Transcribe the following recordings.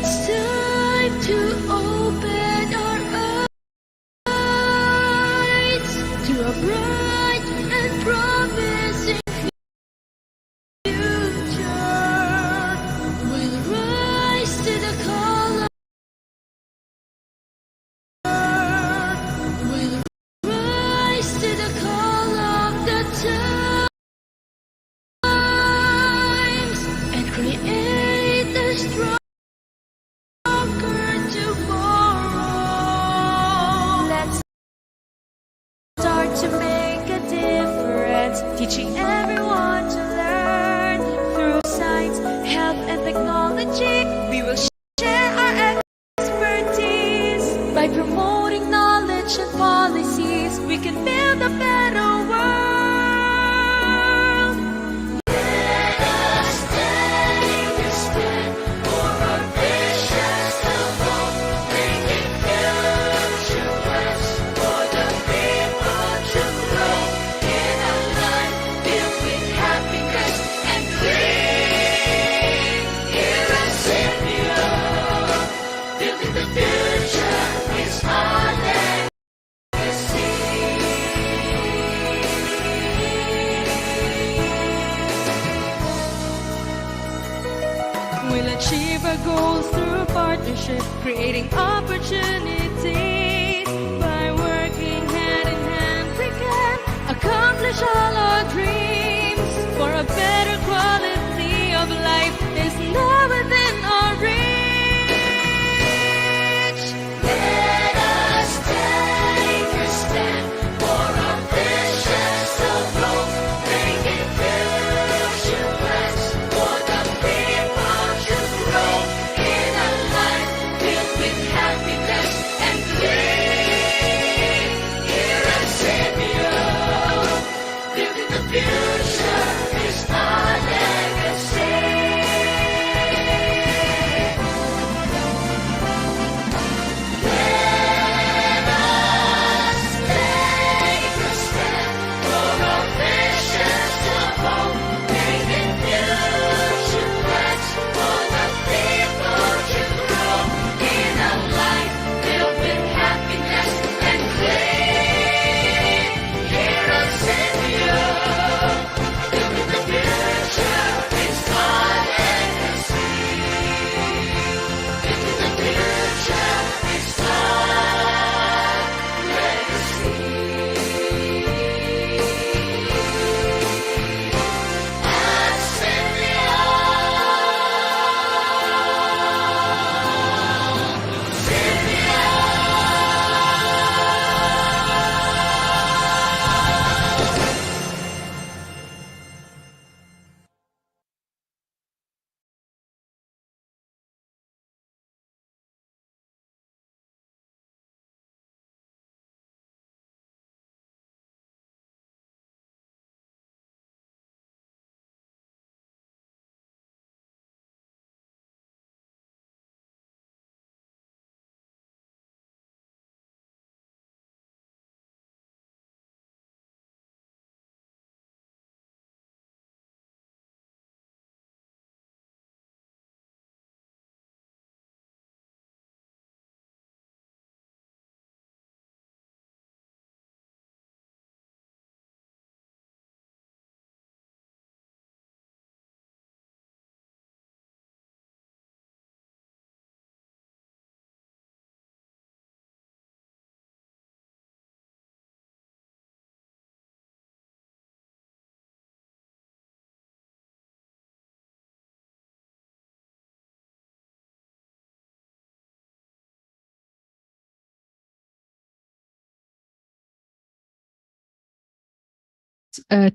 time to open our eyes to a bright and promising future. We'll rise to the call of We'll rise to the call of the times and create a stronger tomorrow. Let's start to make a difference, teaching everyone to learn through science, health, and technology. We will share our expertise by promoting knowledge and policies. We can build a better world. Let us take a stand for our visions of hope, bringing future works for the people to grow in a life filled with happiness and dream. Here at SEAMEO, building the future is our legacy. We'll achieve our goals through partnership, creating opportunities. By working hand in hand, we can accomplish all our dreams. For a better quality of life is now within our reach. Let us take a stand for our visions of hope, bringing future works for the people to grow in a life filled with happiness and dream. Here at SEAMEO, building the future is our legacy. Let us take a stand for our visions of hope, bringing future works for the people to grow in a life filled with happiness and dream. Here at SEAMEO, building the future is our legacy. Building the future is our legacy. At SEAMEO,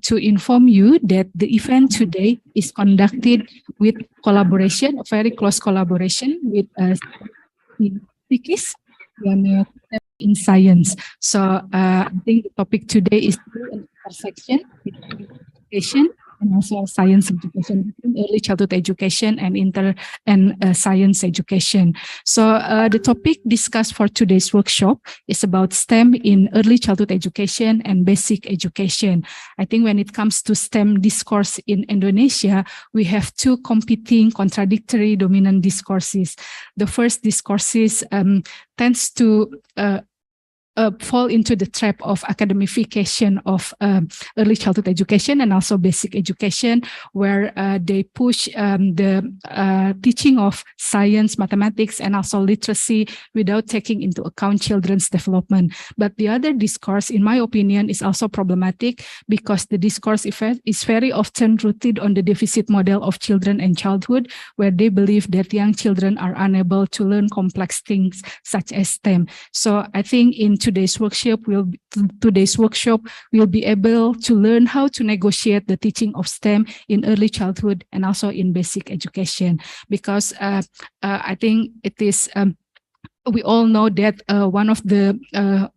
to inform you that the event today is conducted with collaboration, a very close collaboration with CECCEP in science. So I think the topic today is the intersection between education and also science education, early childhood education, and science education. So the topic discussed for today's workshop is about STEM in early childhood education and basic education. I think when it comes to STEM discourse in Indonesia, we have two competing, contradictory, dominant discourses. The first discourses tends to fall into the trap of academification of early childhood education and also basic education, where they push the teaching of science, mathematics, and also literacy without taking into account children's development. But the other discourse, in my opinion, is also problematic because the discourse is very often rooted on the deficit model of children and childhood, where they believe that young children are unable to learn complex things such as STEM. So I think in today's workshop, we'll be able to learn how to negotiate the teaching of STEM in early childhood and also in basic education, because I think it is we all know that one of the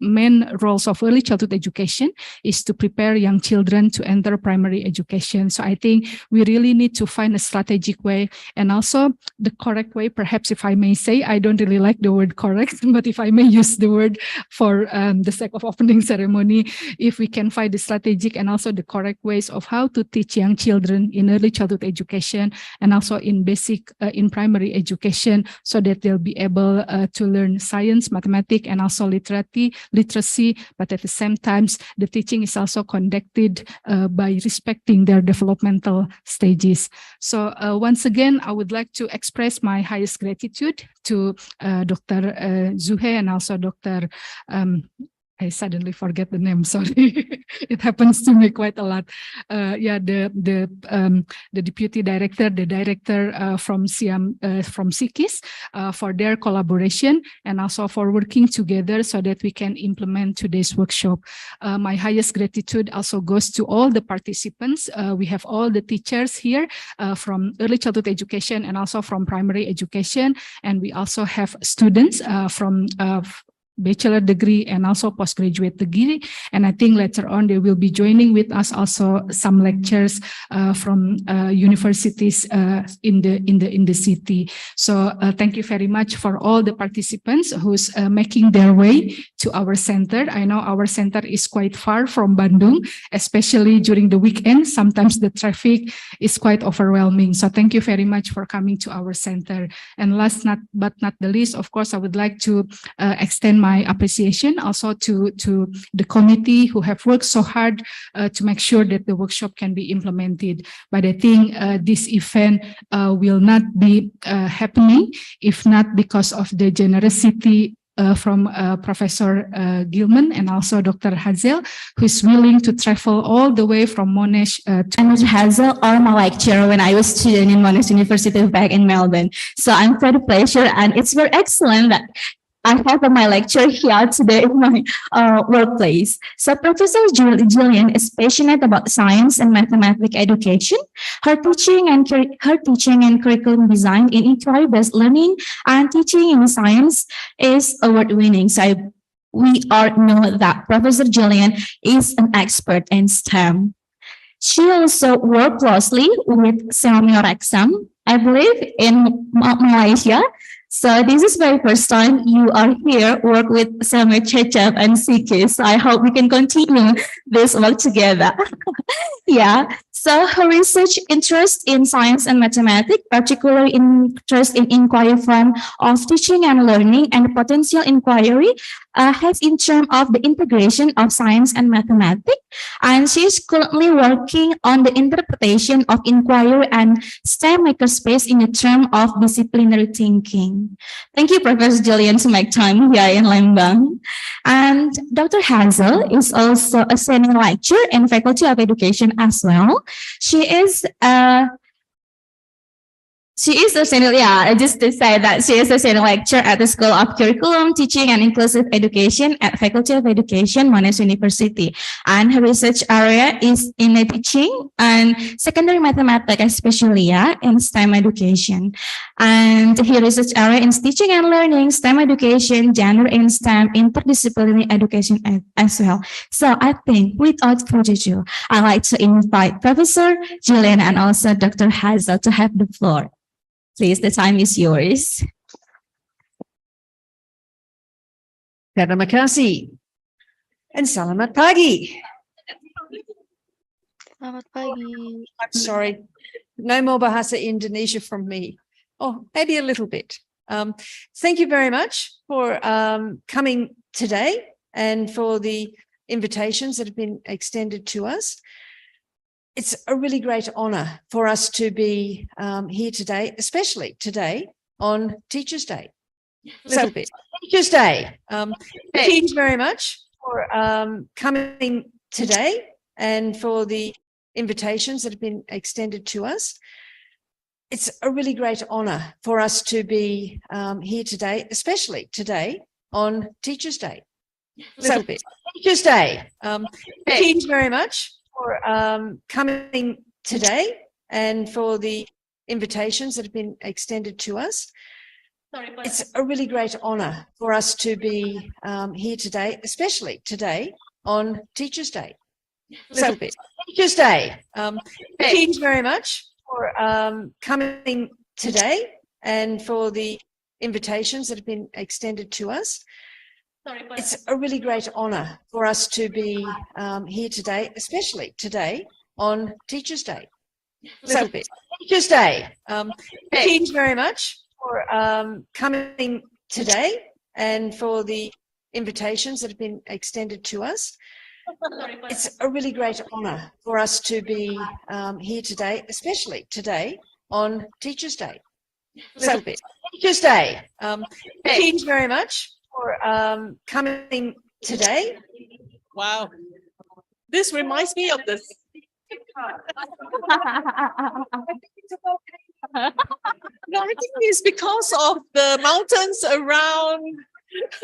main roles of early childhood education is to prepare young children to enter primary education. So I think we really need to find a strategic way and also the correct way. Perhaps if I may say, I don't really like the word correct, but if I may use the word for the sake of opening ceremony, if we can find the strategic and also the correct ways of how to teach young children in early childhood education and also in basic, in primary education, so that they'll be able to learn science, mathematics, and also literacy, but at the same time, the teaching is also conducted by respecting their developmental stages. So once again, I would like to express my highest gratitude to Dr. Zuhe and also Dr. I suddenly forget the name. Sorry, it happens to me quite a lot. The deputy director, the director from CECCEP for their collaboration and also for working together so that we can implement today's workshop. My highest gratitude also goes to all the participants. We have all the teachers here from early childhood education and also from primary education, and we also have students from bachelor degree and also postgraduate degree, and I think later on they will be joining with us also some lectures from universities in the city. So thank you very much for all the participants who's making their way to our center. I know our center is quite far from Bandung, especially during the weekend. Sometimes the traffic is quite overwhelming. So thank you very much for coming to our center. And last but not the least, of course, I would like to extend my appreciation also to the committee who have worked so hard to make sure that the workshop can be implemented. But I think this event will not be happening if not because of the generosity from Professor Gillian and also Dr. Hazel, who is willing to travel all the way from Monash. I'm Hazel, or my lecturer when I was a student in Monash University back in Melbourne. So I'm very pleasure, and it's very excellent that I have my lecture here today in my workplace. So Professor Gillian is passionate about science and mathematics education. Her teaching and curriculum design in inquiry-based learning and teaching in science is award-winning. So we all know that Professor Gillian is an expert in STEM. She also worked closely with SEAMEO, I believe, in Malaysia. So this is very first time you are here work with SEAMEO, Qitep, and CECCEP. So I hope we can continue this work together. Yeah. So her research interest in science and mathematics, particularly interest in inquiry form of teaching and learning and potential inquiry, has in terms of the integration of science and mathematics. And she is currently working on the interpretation of inquiry and STEM makerspace in the term of disciplinary thinking. Thank you, Professor Gillian, to make time here in Lembang. And Dr. Hazel is also a senior lecturer in Faculty of Education as well. She is She is a senior, yeah, just to say that she is a senior lecturer at the School of Curriculum, Teaching and Inclusive Education at Faculty of Education, Monash University. And her research area is in the teaching and secondary mathematics, especially in STEM education. And her research area is teaching and learning, STEM education, gender in STEM, interdisciplinary education as well. So I think without further ado, I'd like to invite Professor Gillian and also Dr. Hazel to have the floor. Please, the time is yours. Terima kasih and selamat pagi. Selamat pagi. I'm sorry, no more bahasa Indonesia from me. Oh, maybe a little bit. Thank you very much for coming today and for the invitations that have been extended to us. It's a really great honour for us to be here today, especially today on Teachers' Day. Teachers' Day. Thank you very much for coming today and for the invitations that have been extended to us. It's a really great honour for us to be here today, especially today on Teachers' Day. Teachers' Day. Thank you very much for coming today and for the invitations that have been extended to us. It's a really great honour for us to be here today, especially today on Teachers' Day. Teachers' Day. Thank you very much for coming today and for the invitations that have been extended to us. It's a really great honour for us to be here today, especially today on Teachers' Day. Teachers' Day. Thank you very much for coming today and for the invitations that have been extended to us. It's a really great honour for us to be here today, especially today on Teachers' Day. Teachers' Day. Thank you very much for coming today. Wow. This reminds me of this. No, I think it's because of the mountains around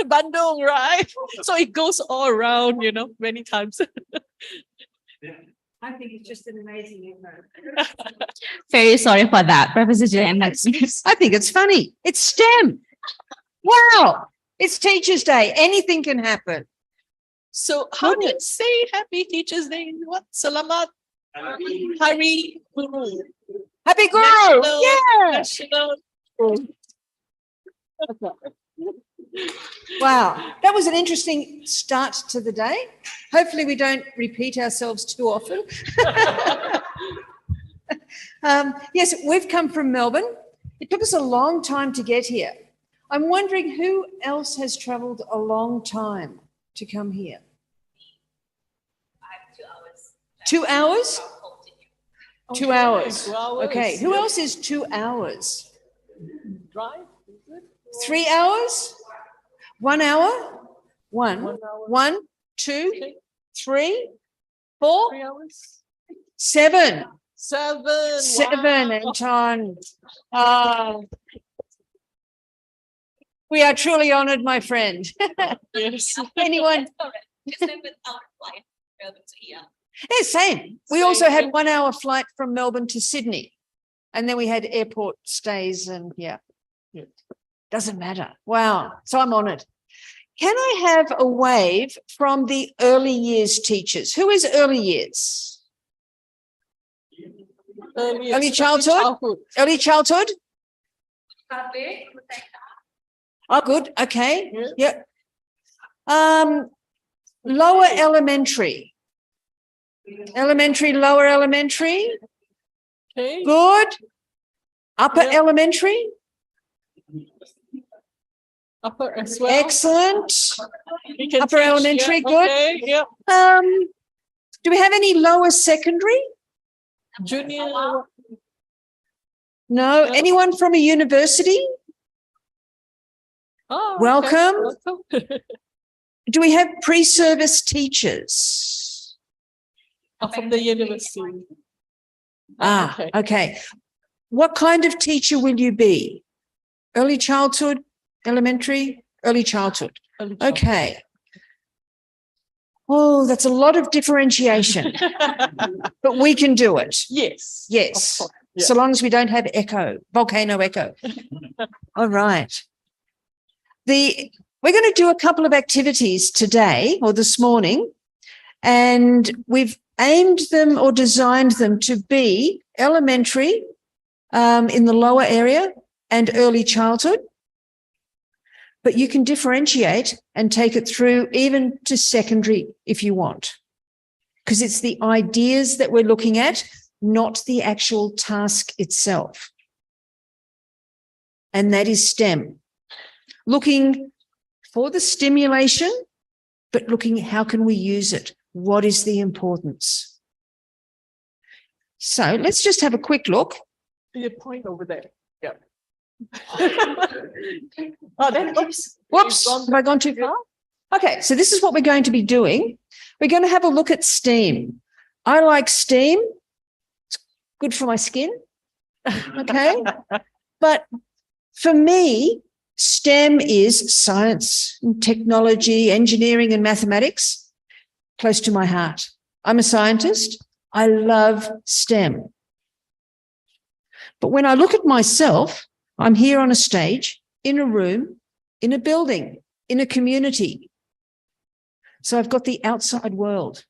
Bandung, right? So it goes all around, many times. I think it's just an amazing event. Very sorry for that, Professor Gillian. I think it's funny. It's STEM. Wow. It's Teachers' Day. Anything can happen. So how do you say Happy Teachers' Day in what? Selamat Hari Guru. Happy Guru. National. Wow. That was an interesting start to the day. Hopefully we don't repeat ourselves too often. Yes, we've come from Melbourne. It took us a long time to get here. I'm wondering who else has travelled a long time to come here? 2 hours. 2 hours? 2 hours. Okay. Who else is 2 hours? Drive? 3 hours? 1 hour? 1. 1, 2, 3, 4, 3 hours? 7. 7. 7, Anton. We are truly honoured, my friend. Yes. Anyone? Yeah, same. We Same. also had 1 hour flight from Melbourne to Sydney. And then we had airport stays and doesn't matter. Wow. So I'm honoured. Can I have a wave from the early years teachers? Who is early years? Early childhood? Early childhood? Oh, good. Okay. Yeah. Lower elementary. Elementary, lower elementary. Okay. Good. Upper elementary. Upper as well. Excellent. You can Upper teach, elementary, yeah, good. Okay, yeah. Do we have any lower secondary? Junior. No. Anyone from a university? Oh, Welcome. Okay. Welcome. Do we have pre-service teachers? From the university. Okay. What kind of teacher will you be? Early childhood, elementary, early childhood. Okay. Oh, that's a lot of differentiation, but we can do it. Yes. Yes. Of course. Yeah. So long as we don't have volcano echo. All right. We're going to do a couple of activities today or this morning, and we've aimed them or designed them to be elementary in the lower area and early childhood. But you can differentiate and take it through even to secondary if you want, because it's the ideas that we're looking at, not the actual task itself. And that is STEM. Looking for the stimulation, but looking at how can we use it? What is the importance? So let's just have a quick look. You point over there. Yeah. Oh, then, oops. Whoops, have I gone too far? Okay, so this is what we're going to be doing. We're going to have a look at STEAM. I like STEAM. It's good for my skin. Okay. But for me, STEM is science, and technology, engineering, and mathematics, close to my heart. I'm a scientist. I love STEM. But when I look at myself, I'm here on a stage, in a room, in a building, in a community. So I've got the outside world.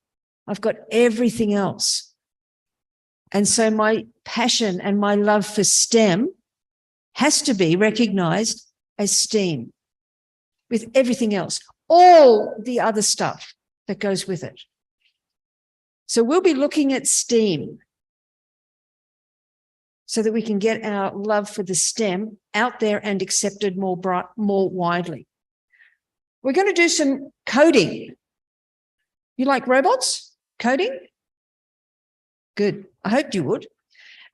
I've got everything else. And so my passion and my love for STEM has to be recognised as STEAM, with everything else, all the other stuff that goes with it. So we'll be looking at STEAM so that we can get our love for the STEM out there and accepted more widely. We're going to do some coding. You like robots? Coding? Good. I hoped you would.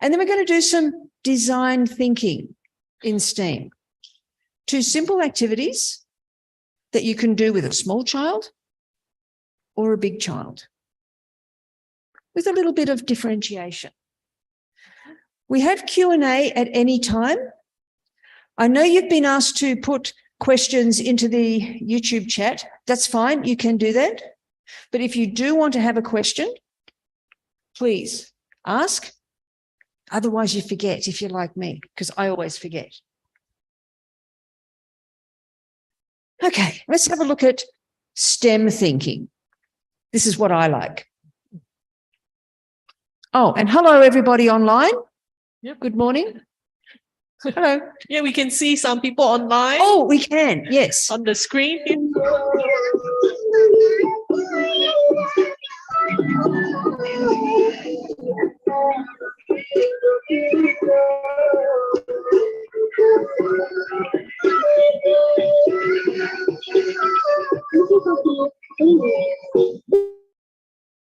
And then we're going to do some design thinking in STEAM. 2 simple activities that you can do with a small child or a big child, with a little bit of differentiation. We have Q&A at any time. I know you've been asked to put questions into the YouTube chat. That's fine. You can do that. But if you do want to have a question, please ask. Otherwise, you forget if you're like me, because I always forget. Okay, let's have a look at STEM thinking. This is what I like. Oh, and hello, everybody online. Yep. Good morning. Hello. Yeah, we can see some people online. Oh, we can, yes. On the screen.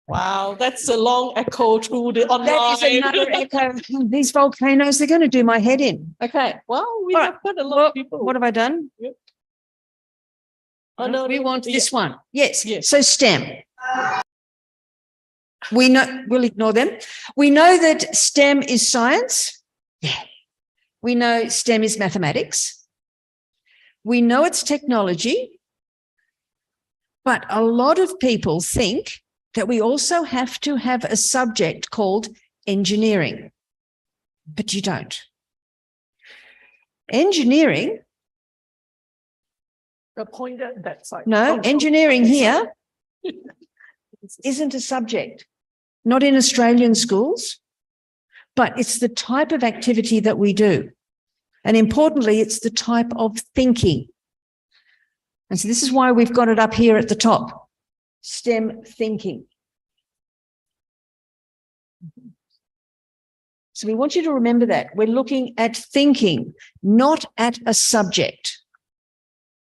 Wow, that's a long echo through the online. That is another echo. These volcanoes, they're going to do my head in. Okay. Well, we All have right. got a lot of people. What have I done? Yep. Oh, no, We want yeah. this one. Yes. Yes. So STEM. We know, we'll ignore them. We know that STEM is science. Yeah. We know STEM is mathematics. We know it's technology. But a lot of people think that we also have to have a subject called engineering. But you don't. Engineering. The point at that side. No, Oh, engineering here isn't a subject, not in Australian schools, but it's the type of activity that we do. And importantly, it's the type of thinking. And so this is why we've got it up here at the top, STEM thinking. So we want you to remember that. We're looking at thinking, not at a subject.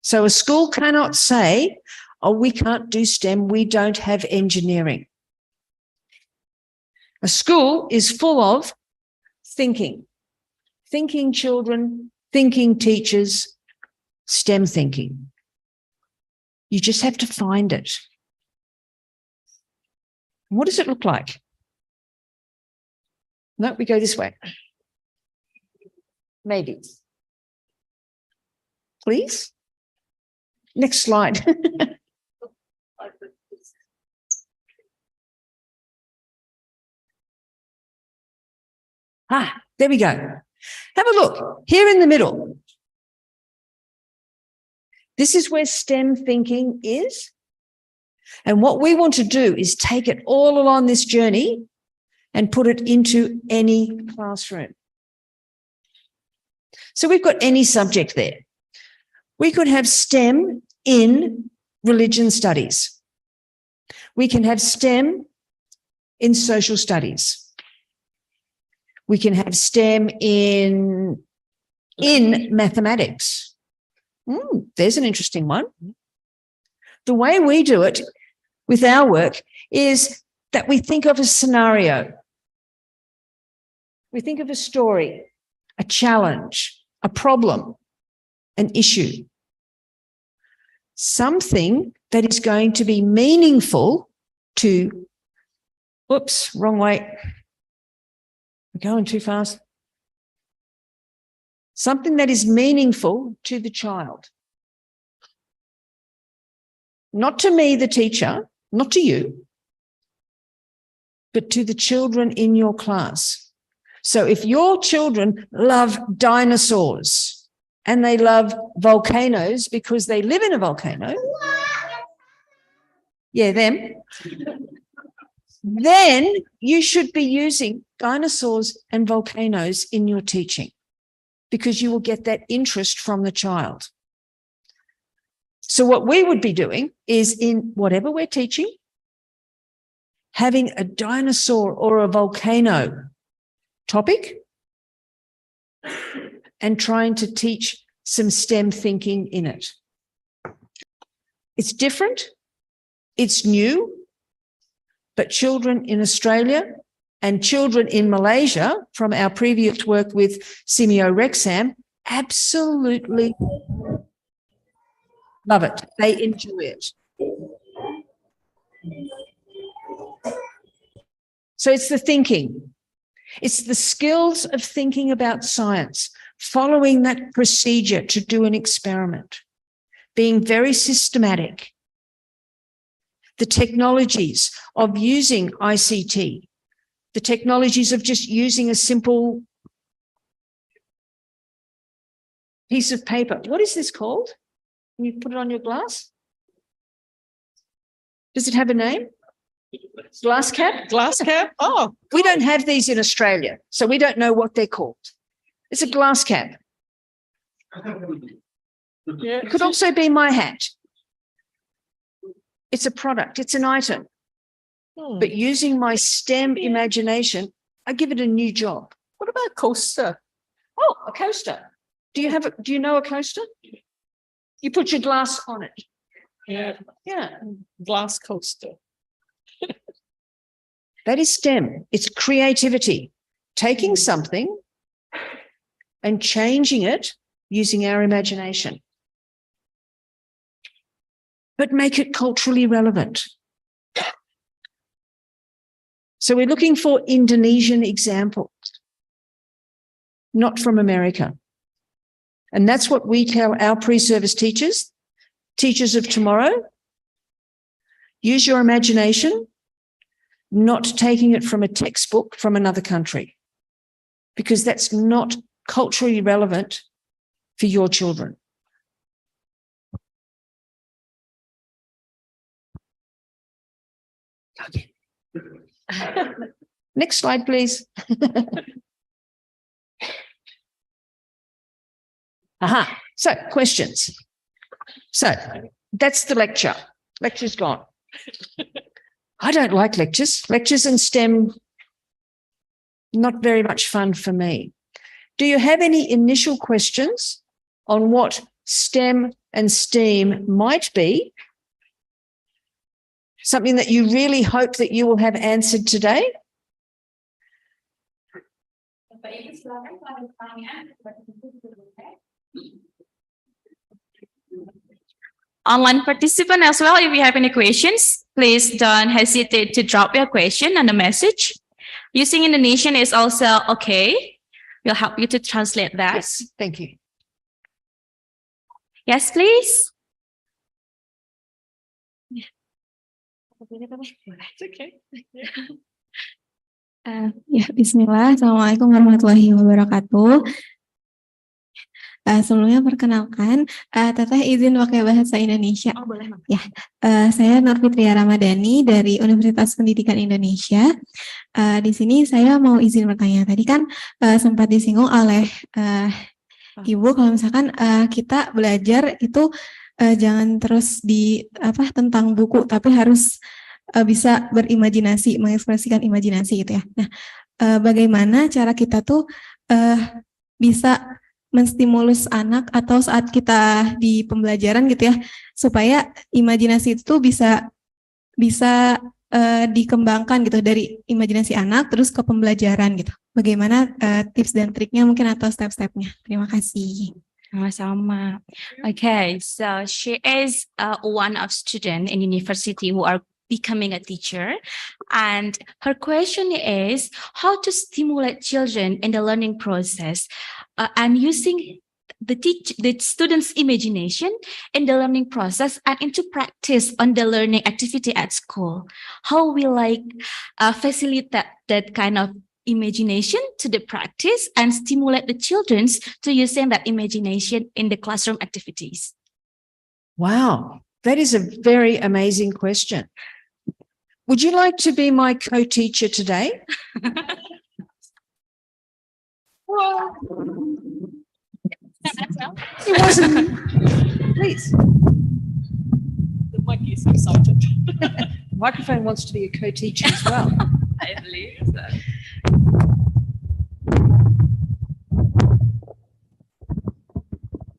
So a school cannot say, oh, we can't do STEM, we don't have engineering. A school is full of thinking children, thinking teachers, STEM thinking. You just have to find it. What does it look like? No, we go this way. Maybe. Please. Next slide. There we go. Have a look here in the middle. This is where STEM thinking is. And what we want to do is take it all along this journey and put it into any classroom. So we've got any subject there. We could have STEM in religion studies. We can have STEM in social studies. We can have STEM in mathematics. There's an interesting one. The way we do it with our work is that we think of a scenario. We think of a story, a challenge, a problem, an issue. Something that is going to be meaningful to, whoops, wrong way. We're going too fast. Something that is meaningful to the child. Not to me, the teacher, not to you, but to the children in your class. So if your children love dinosaurs and they love volcanoes because they live in a volcano, yeah, them, then you should be using dinosaurs and volcanoes in your teaching because you will get that interest from the child. So what we would be doing is in whatever we're teaching, having a dinosaur or a volcano topic and trying to teach some STEM thinking in it. It's different, it's new, but children in Australia and children in Malaysia from our previous work with SEAMEO Rexham absolutely love it. They enjoy it. So it's the thinking. It's the skills of thinking about science, following that procedure to do an experiment, being very systematic. The technologies of using ICT, the technologies of just using a simple piece of paper. What is this called? Can you put it on your glass? Does it have a name? Glass cap? Glass cap? Oh, We don't have these in Australia, so we don't know what they're called. It's a glass cap. yeah. It could also be my hat. It's a product, it's an item. But using my STEM imagination, I give it a new job. What about coaster? Oh, a coaster. Do you know a coaster? You put your glass on it. Yeah, Yeah. glass coaster. That is STEM. It's creativity. Taking something and changing it using our imagination. But make it culturally relevant. So we're looking for Indonesian examples, not from America. And that's what we tell our pre-service teachers, teachers of tomorrow. Use your imagination, not taking it from a textbook from another country, because that's not culturally relevant for your children. Okay. Next slide, please. So questions. So that's the lecture. Lecture's gone. I don't like lectures. Lectures and STEM, not very much fun for me. Do you have any initial questions on what STEM and STEAM might be? Something that you really hope that you will have answered today? Online participant as well, if you have any questions, please don't hesitate to drop your question on the message. Using Indonesian is also okay. We'll help you to translate that. Yes, thank you. Yes, please. It's okay. Ya, Bismillah. Assalamualaikum warahmatullahi wabarakatuh. Sebelumnya perkenalkan, Teteh izin pakai bahasa Indonesia. Oh, boleh, Mak. Ya, saya Nur Fitria Ramadhani dari Universitas Pendidikan Indonesia. Di sini saya mau izin bertanya. Tadi kan sempat disinggung oleh Ibu kalau misalkan kita belajar itu jangan terus tentang buku, tapi harus bisa berimajinasi, mengekspresikan imajinasi gitu ya. Nah, bagaimana cara kita tuh bisa menstimulus anak atau saat kita di pembelajaran gitu ya, supaya imajinasi itu bisa dikembangkan gitu dari imajinasi anak terus ke pembelajaran gitu. Bagaimana tips dan triknya mungkin atau step-stepnya? Terima kasih. Sama-sama. Okay, so she is one of student in university who are becoming a teacher, and her question is how to stimulate children in the learning process and using the students' imagination in the learning process and into practice on the learning activity at school. How we facilitate that kind of imagination to the practice and stimulate the children to using that imagination in the classroom activities. Wow, that is a very amazing question. Would you like to be my co-teacher today? It wasn't. Please. The mic is excited. Microphone wants to be a co-teacher as well. I believe so.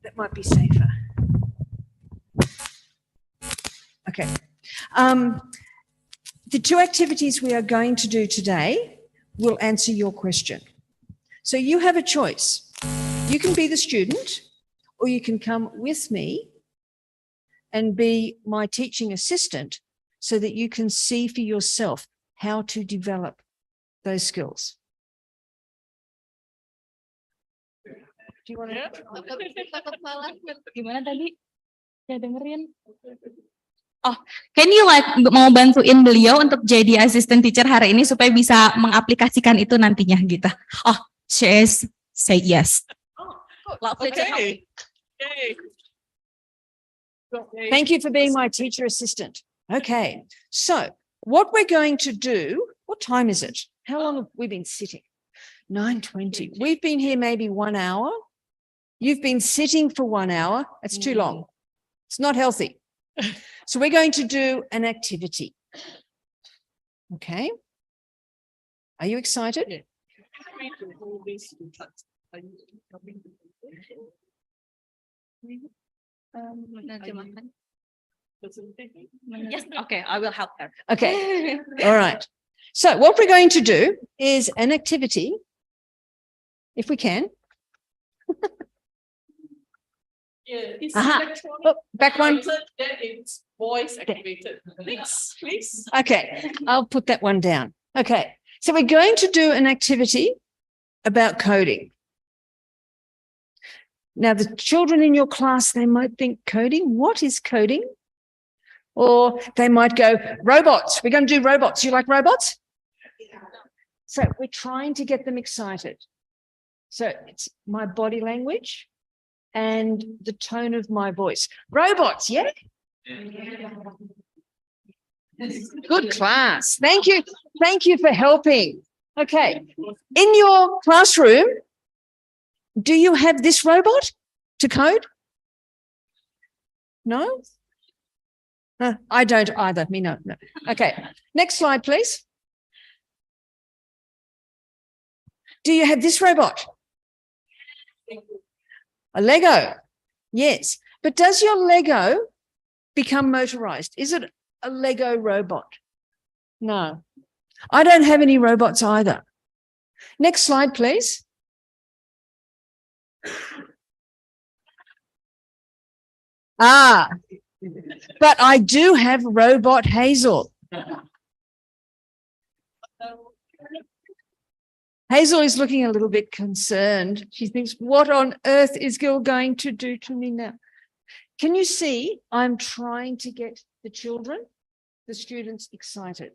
That might be safer. Okay. The two activities we are going to do today will answer your question. So you have a choice. You can be the student, or you can come with me and be my teaching assistant so that you can see for yourself how to develop those skills. Do you want to? Gimana tadi? Ya dengerin. Oh, can you mau bantuin beliau untuk jadi assistant teacher hari ini supaya bisa mengaplikasikan itu nantinya gitu? Oh, she is say yes. Lovely to help. Okay. Thank you for being my teacher assistant. Okay, so what we're going to do, what time is it? How long have we been sitting? 9:20. We've been here maybe 1 hour. You've been sitting for 1 hour. It's too long. It's not healthy. So we're going to do an activity. Okay. Are you excited? Yes, okay, I will help her. Okay. All right. So what we're going to do is an activity, if we can. Yeah, it's Aha. electronic. Oh, back one. Then it's voice activated. Next, please. Okay, I'll put that one down. Okay, so we're going to do an activity about coding. Now, the children in your class, they might think coding, what is coding? Or they might go, robots, we're going to do robots. You like robots? So we're trying to get them excited. So it's my body language and the tone of my voice. Robots, yeah? Good class. Thank you. Thank you for helping. Okay. In your classroom, do you have this robot to code? No? I don't either. Me, no. Okay. Next slide, please. Do you have this robot? A Lego? Yes. But does your Lego become motorized? Is it a Lego robot? No. I don't have any robots either. Next slide, please. But I do have robot Hazel. Hazel is looking a little bit concerned. She thinks, what on earth is Gil going to do to me now? Can you see I'm trying to get the children, the students excited?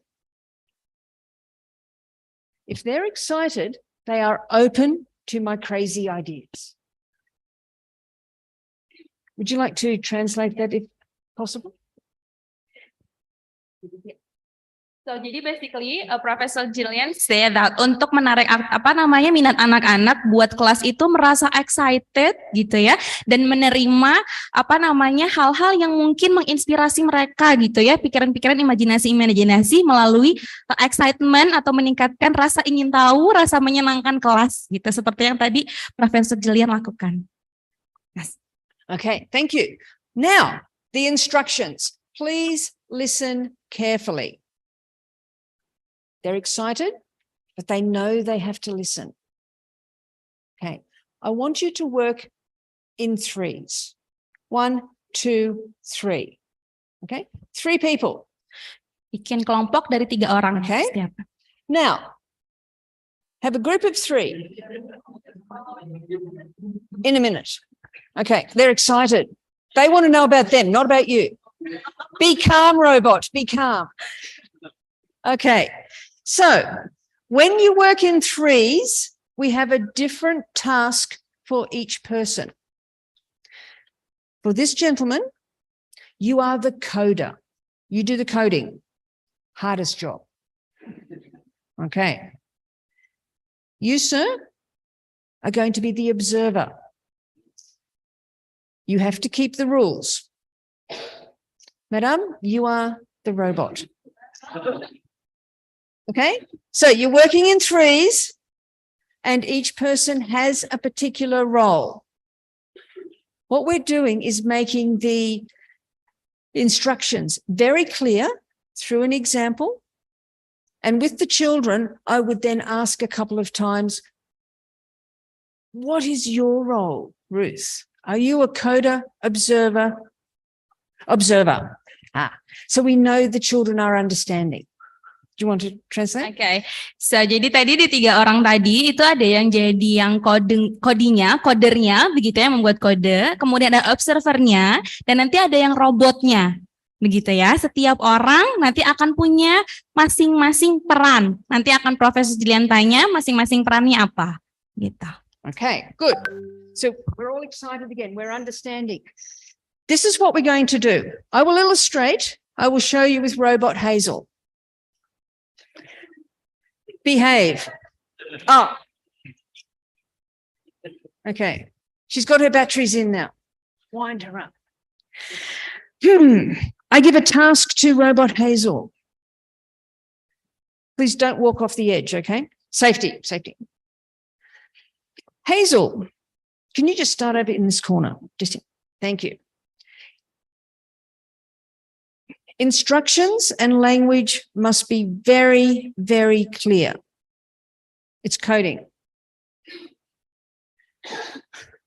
If they're excited, they are open to my crazy ideas. Would you like to translate that if possible? So, jadi basically, Professor Gillian said that untuk menarik minat anak-anak buat kelas itu merasa excited gitu ya, dan menerima hal-hal yang mungkin menginspirasi mereka gitu ya, pikiran-pikiran, imajinasi melalui excitement atau meningkatkan rasa ingin tahu, rasa menyenangkan kelas gitu, seperti yang tadi Professor Gillian lakukan. Yes. Okay, thank you. Now, the instructions. Please listen carefully. They're excited, but they know they have to listen. Okay, I want you to work in threes. 1, 2, 3. Okay, 3 people. Bikin kelompok dari 3 orang. Okay. Setiap. Now, have a group of 3 in a minute. Okay, they're excited. They want to know about them, not about you. Be calm, robot, be calm. Okay. So when you work in threes, we have a different task for each person. For this gentleman, you are the coder. You do the coding. Hardest job. Okay. You, sir, are going to be the observer. You have to keep the rules. Madam, you are the robot. Okay, so you're working in threes and each person has a particular role. What we're doing is making the instructions very clear through an example. And with the children, I would then ask a couple of times, what is your role, Ruth? Are you a coder, observer? Observer. So we know the children are understanding. Do you want to translate? Okay. So, jadi tadi di 3 orang tadi itu ada yang jadi yang kodernya, begitu ya, membuat kode. Kemudian ada observernya, dan nanti ada yang robotnya, begitu ya. Setiap orang nanti akan punya masing-masing peran. Nanti akan Profesor Gillian tanya masing-masing perannya apa, gitu. Okay, good. So we're all excited again. We're understanding. This is what we're going to do. I will illustrate. I will show you with robot Hazel. Behave. Oh. Okay. She's got her batteries in now. Wind her up. I give a task to robot Hazel. Please don't walk off the edge, okay? Safety. Hazel, can you just start over in this corner? Thank you. Instructions and language must be very, very clear. It's coding.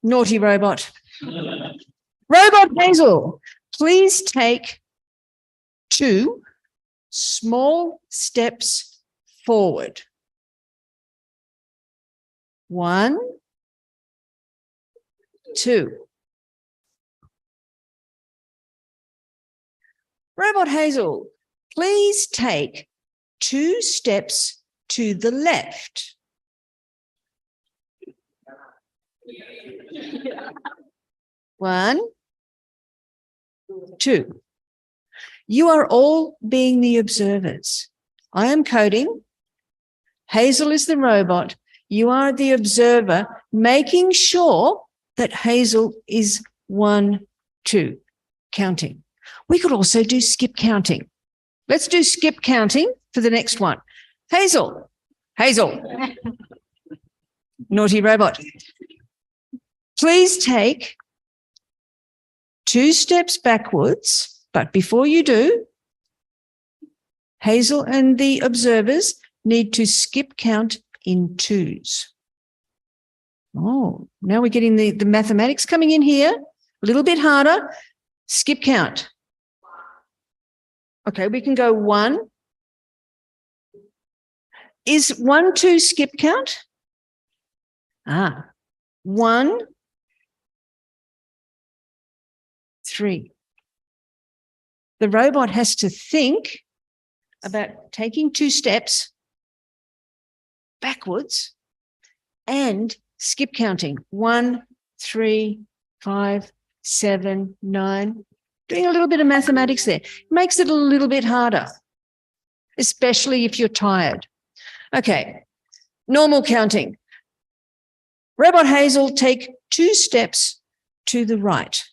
Naughty robot. Robot Hazel, please take 2 small steps forward. 1, 2. Robot Hazel, please take 2 steps to the left. 1, 2. You are all being the observers. I am coding. Hazel is the robot. You are the observer, making sure that Hazel is 1, 2, counting. We could also do skip counting. Let's do skip counting for the next one. Hazel. Naughty robot. Please take 2 steps backwards, but before you do, Hazel and the observers need to skip count in 2s. Oh, now we're getting the mathematics coming in here. A little bit harder. Skip count. Okay, we can go 1. Is 1, 2 skip count? 1, 3. The robot has to think about taking 2 steps backwards and skip counting. 1, 3, 5, 7, 9. Doing a little bit of mathematics there. Makes it a little bit harder, especially if you're tired. Okay, normal counting. Robot Hazel, take 2 steps to the right.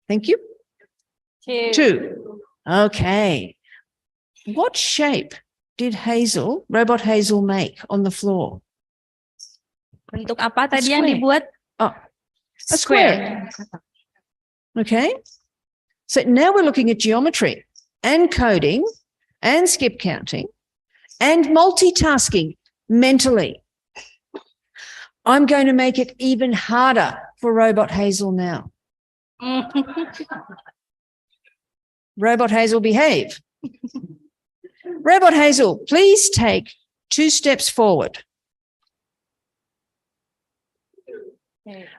Thank you. 2. Okay. What shape did Robot Hazel make on the floor? Bentuk apa tadi Square. yang dibuat? Oh, a square. Okay. So now we're looking at geometry and coding and skip counting and multitasking mentally. I'm going to make it even harder for Robot Hazel now. Robot Hazel, behave. Robot Hazel, please take 2 steps forward.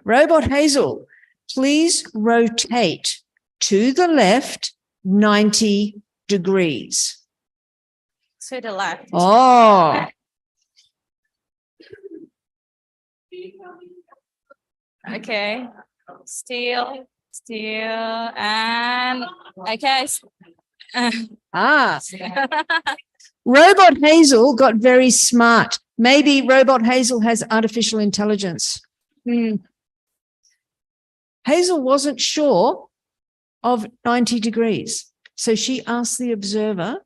Robot Hazel, please rotate to the left 90 degrees. To the left. Oh. Okay. Still, and okay. Robot Hazel got very smart. Maybe Robot Hazel has artificial intelligence. Hazel wasn't sure of 90 degrees, so she asked the observer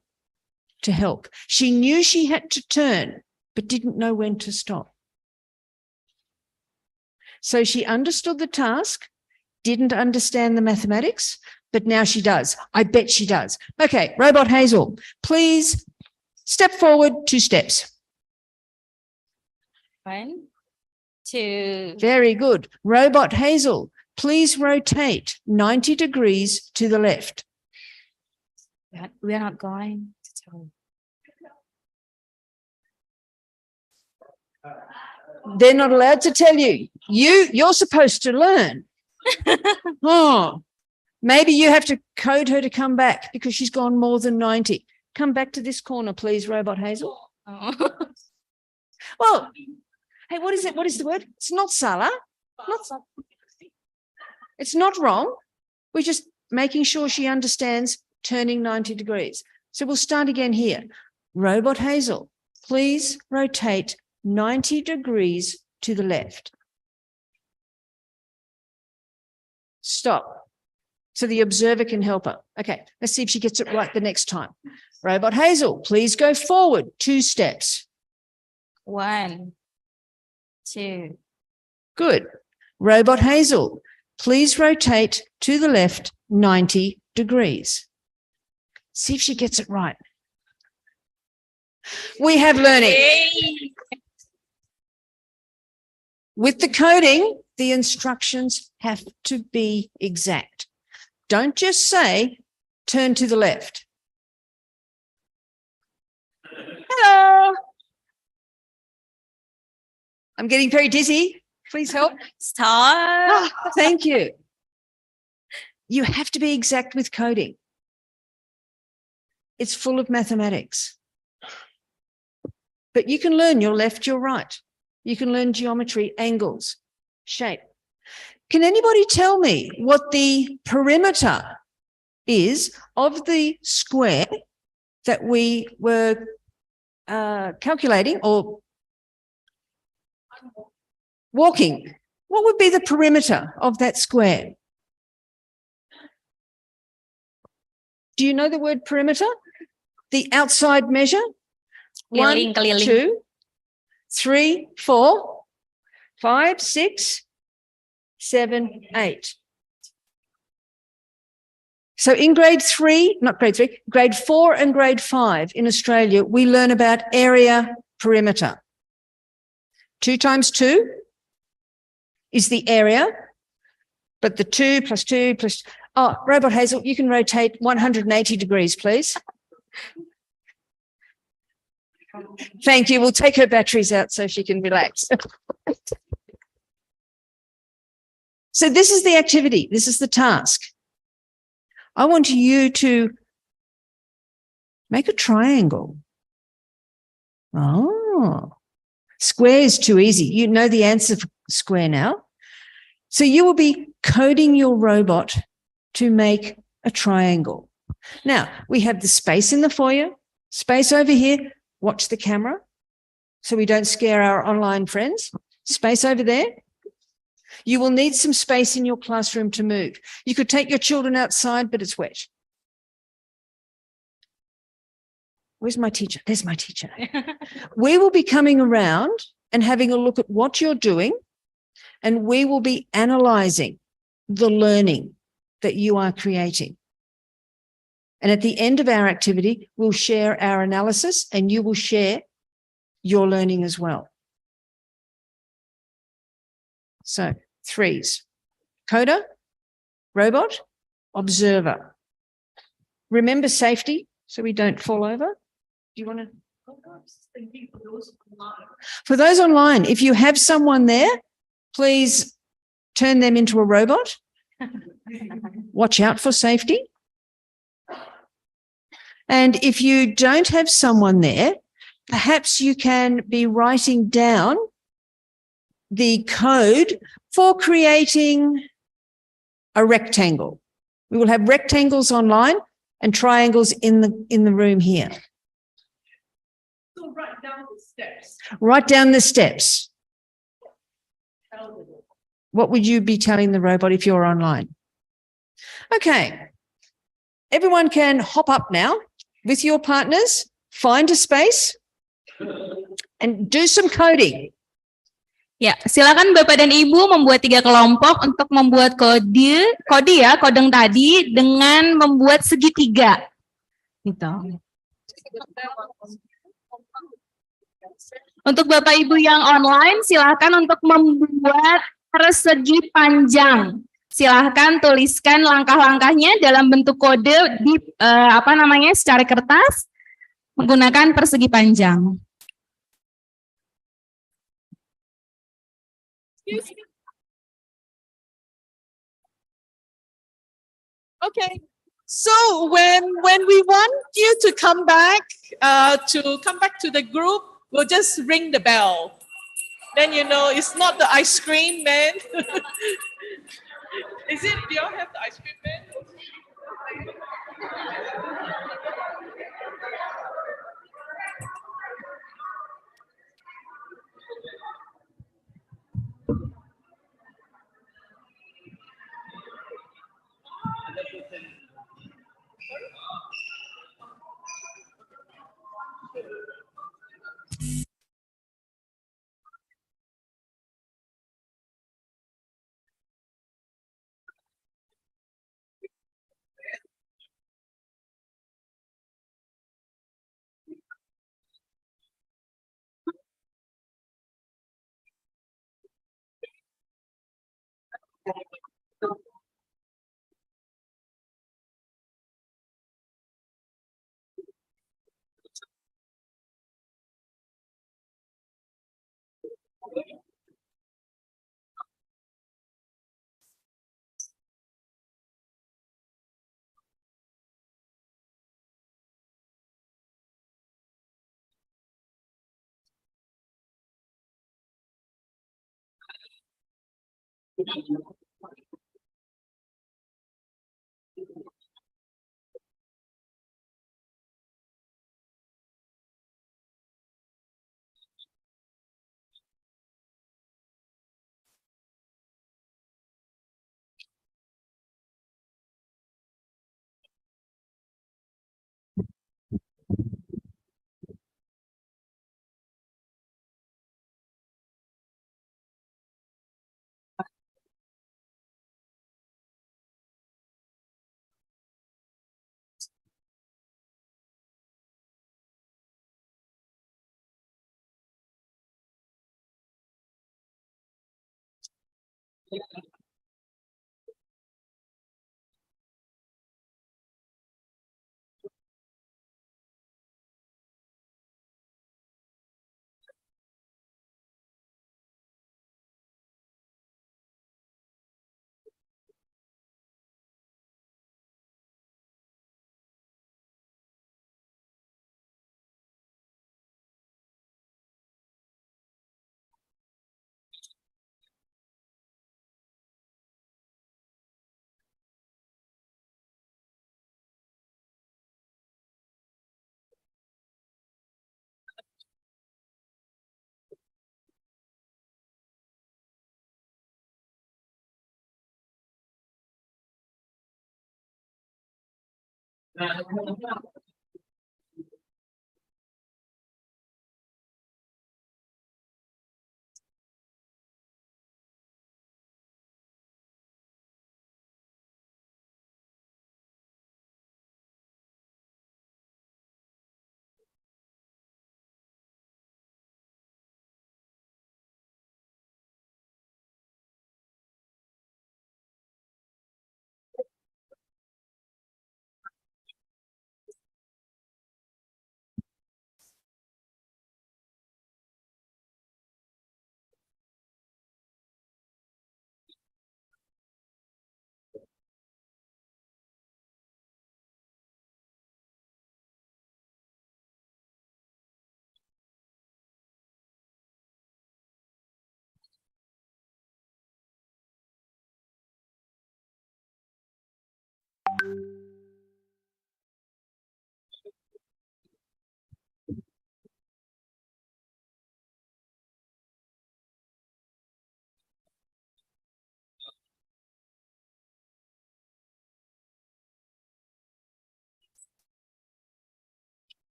to help. She knew she had to turn, but didn't know when to stop. So she understood the task, didn't understand the mathematics, but now she does. I bet she does. Okay, Robot Hazel, please step forward 2 steps. 1, 2. Very good. Robot Hazel, please rotate 90 degrees to the left. We are not going to tell. They're not allowed to tell you. You're supposed to learn. Oh, maybe you have to code her to come back because she's gone more than 90. Come back to this corner, please, Robot Hazel. Oh. Well, hey, what is it? What is the word? It's not Salah. It's not wrong. We're just making sure she understands turning 90 degrees. So we'll start again here. Robot Hazel, please rotate 90 degrees to the left. Stop. So the observer can help her. Okay, let's see if she gets it right the next time. Robot Hazel, please go forward 2 steps. 1, 2. Good. Robot Hazel, please rotate to the left 90 degrees. See if she gets it right. We have learning. With the coding, the instructions have to be exact. Don't just say, turn to the left. Hello. I'm getting very dizzy. Please help. Stop. Thank you. You have to be exact with coding. It's full of mathematics. But you can learn your left, your right. You can learn geometry, angles, shape. Can anybody tell me what the perimeter is of the square that we were calculating or walking? What would be the perimeter of that square? Do you know the word perimeter? The outside measure? 1, 2, 3, 4, 5, 6, 7, 8. So in grade 4 and grade 5 in Australia, we learn about area perimeter. 2 times 2 is the area, but the 2 plus 2 plus... Oh, Robot Hazel, you can rotate 180 degrees, please. Thank you. We'll take her batteries out so she can relax. So this is the activity. This is the task. I want you to make a triangle. Oh, square is too easy. You know the answer for square now. So you will be coding your robot to make a triangle. Now, we have the space in the foyer, space over here. Watch the camera so we don't scare our online friends. Space over there. You will need some space in your classroom to move. You could take your children outside, but it's wet. Where's my teacher? There's my teacher. We will be coming around and having a look at what you're doing, and we will be analysing the learning that you are creating. And at the end of our activity, we'll share our analysis and you will share your learning as well. So, threes: coder, robot, observer. Remember safety so we don't fall over. Do you want to? For those online, if you have someone there, please turn them into a robot. Watch out for safety. And if you don't have someone there, perhaps you can be writing down the code for creating a rectangle. We will have rectangles online and triangles in the room here. So write down the steps. Write down the steps. What would you be telling the robot if you're online? Okay. Everyone can hop up now with your partners, find a space and do some coding. Ya, silakan Bapak dan Ibu membuat 3 kelompok untuk membuat kode kodeng tadi dengan membuat segitiga. Gitu. Untuk Bapak Ibu yang online, silakan untuk membuat persegi panjang. Silahkan tuliskan langkah-langkahnya dalam bentuk kode di secara kertas menggunakan persegi panjang. Okay. So when we want you to come back to the group, we'll just ring the bell. Then you know it's not the ice cream man. Is it? Do y'all have the ice cream man?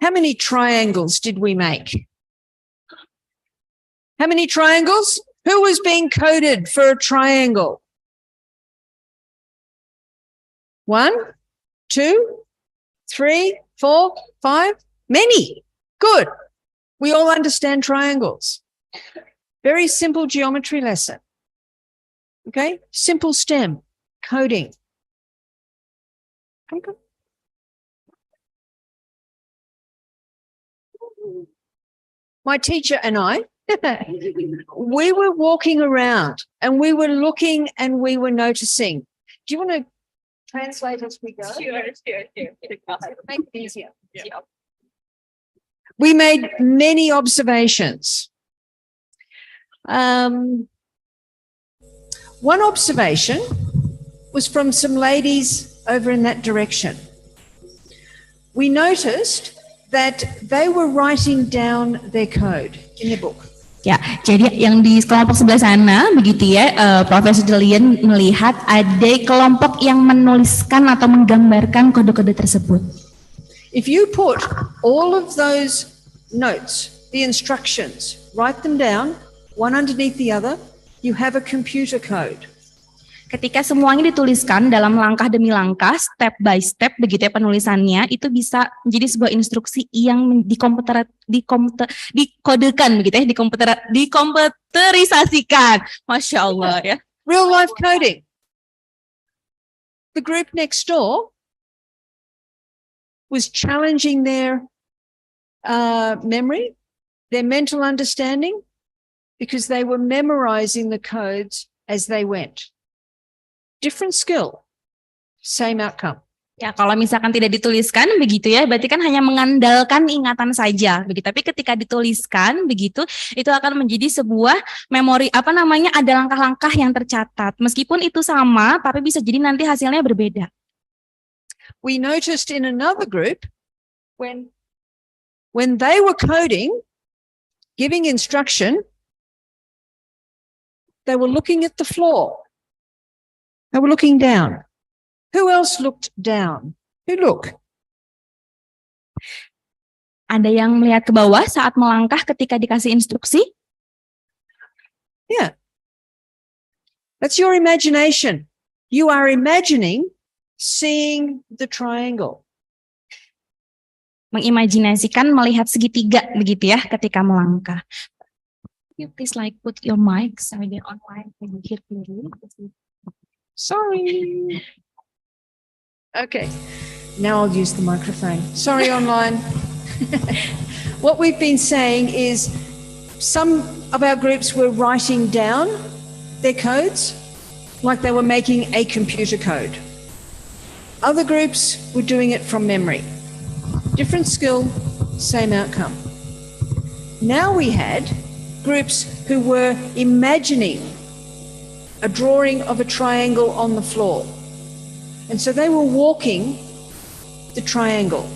How many triangles did we make? How many triangles? Who was being coded for a triangle? 1, 2, 3, 4, 5. Many. Good. We all understand triangles. Very simple geometry lesson. Okay? Simple STEM. Coding. Okay. My teacher and I, we were walking around and we were looking and we were noticing. Do you want to translate as we go? Sure. Make it easier. Yeah. We made many observations. One observation was from some ladies over in that direction. We noticed that they were writing down their code in their book. Ya, jadi yang di kelompok sebelah sana, begitu ya, Profesor Gillian melihat ada kelompok yang menuliskan atau menggambarkan kode-kode tersebut. If you put all of those notes, the instructions, write them down, one underneath the other, you have a computer code. Ketika semuanya dituliskan dalam langkah demi langkah, step by step, begitu ya penulisannya, itu bisa menjadi sebuah instruksi yang dikodekan, begitu ya, dikomputerisasikan. Masya Allah ya. Real life coding. The group next door was challenging their memory, their mental understanding, because they were memorizing the codes as they went. Different skill, same outcome. Ya, kalau misalkan tidak dituliskan begitu ya, berarti kan hanya mengandalkan ingatan saja, begitu. Tapi ketika dituliskan begitu, itu akan menjadi sebuah memori, ada langkah-langkah yang tercatat. Meskipun itu sama, tapi bisa jadi nanti hasilnya berbeda. We noticed in another group when they were coding, giving instruction, they were looking at the floor. They were looking down. Who else looked down? Who look? Ada yang melihat ke bawah saat melangkah ketika dikasih instruksi? Yeah. That's your imagination. You are imagining seeing the triangle. Mengimajinasikan melihat segitiga begitu ya ketika melangkah. You please put your mic so they're online and you hear clearly. Sorry. Okay, now I'll use the microphone. Sorry, online. What we've been saying is some of our groups were writing down their codes like they were making a computer code. Other groups were doing it from memory. Different skill, same outcome. Now we had groups who were imagining a drawing of a triangle on the floor. And so they were walking the triangle.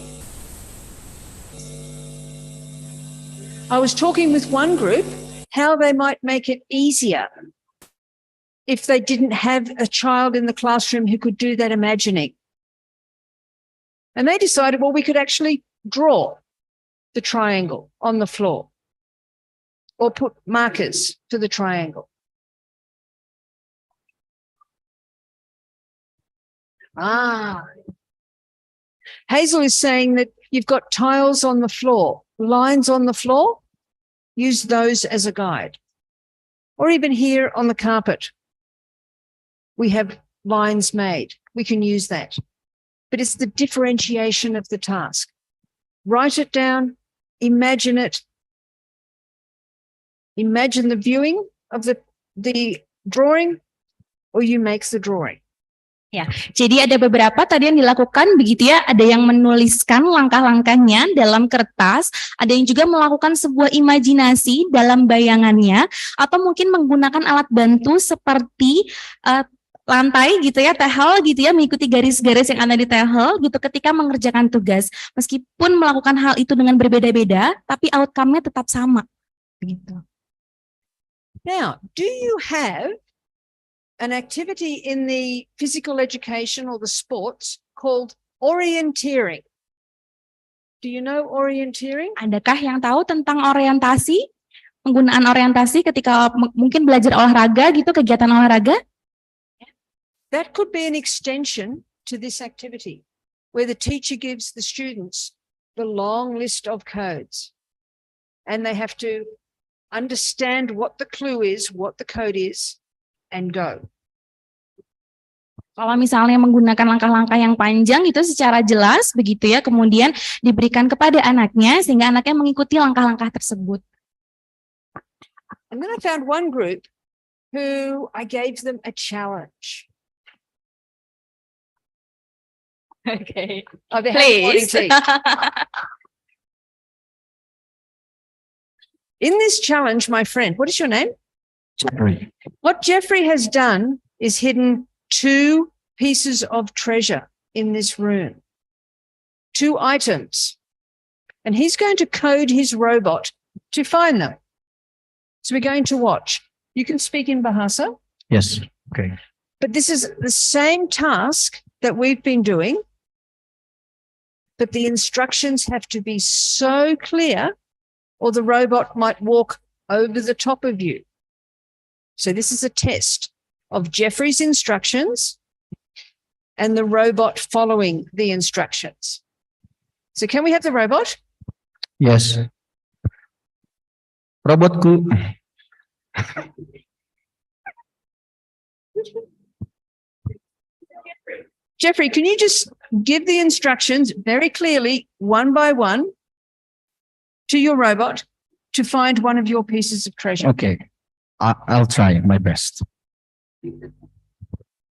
I was talking with one group how they might make it easier if they didn't have a child in the classroom who could do that imagining. And they decided, well, we could actually draw the triangle on the floor or put markers to the triangle. Hazel is saying that you've got tiles on the floor, lines on the floor, use those as a guide. Or even here on the carpet, we have lines made. We can use that. But it's the differentiation of the task. Write it down, imagine it. Imagine the viewing of the drawing, or you make the drawing. Ya, jadi ada beberapa tadi yang dilakukan begitu ya, ada yang menuliskan langkah-langkahnya dalam kertas, ada yang juga melakukan sebuah imajinasi dalam bayangannya, atau mungkin menggunakan alat bantu seperti lantai gitu ya, tehel gitu ya, mengikuti garis-garis yang ada di tehel gitu ketika mengerjakan tugas. Meskipun melakukan hal itu dengan berbeda-beda, tapi outcome-nya tetap sama. Begitu. Now, do you have an activity in the physical education or the sports called orienteering? Do you know orienteering? Adakah yang tahu tentang orientasi? Penggunaan orientasi ketika mungkin belajar olahraga gitu, kegiatan olahraga? That could be an extension to this activity, where the teacher gives the students the long list of codes, and they have to understand what the clue is, what the code is, and go. Kalau misalnya menggunakan langkah-langkah yang panjang itu secara jelas begitu ya, kemudian diberikan kepada anaknya sehingga anaknya mengikuti langkah-langkah tersebut. And then I found one group who I gave them a challenge. Okay. Oh, they have morning tea. In this challenge, my friend, what is your name? Jeffrey. What Jeffrey has done is hidden 2 pieces of treasure in this room, 2 items, and he's going to code his robot to find them. So we're going to watch. You can speak in Bahasa, Yes. Okay. but this is the same task that we've been doing, but the instructions have to be so clear or the robot might walk over the top of you. So this is a test of Jeffrey's instructions and the robot following the instructions. So can we have the robot? Yes. Robotku. Jeffrey, can you just give the instructions very clearly, one by one, to your robot to find one of your pieces of treasure? Okay. I'll try my best.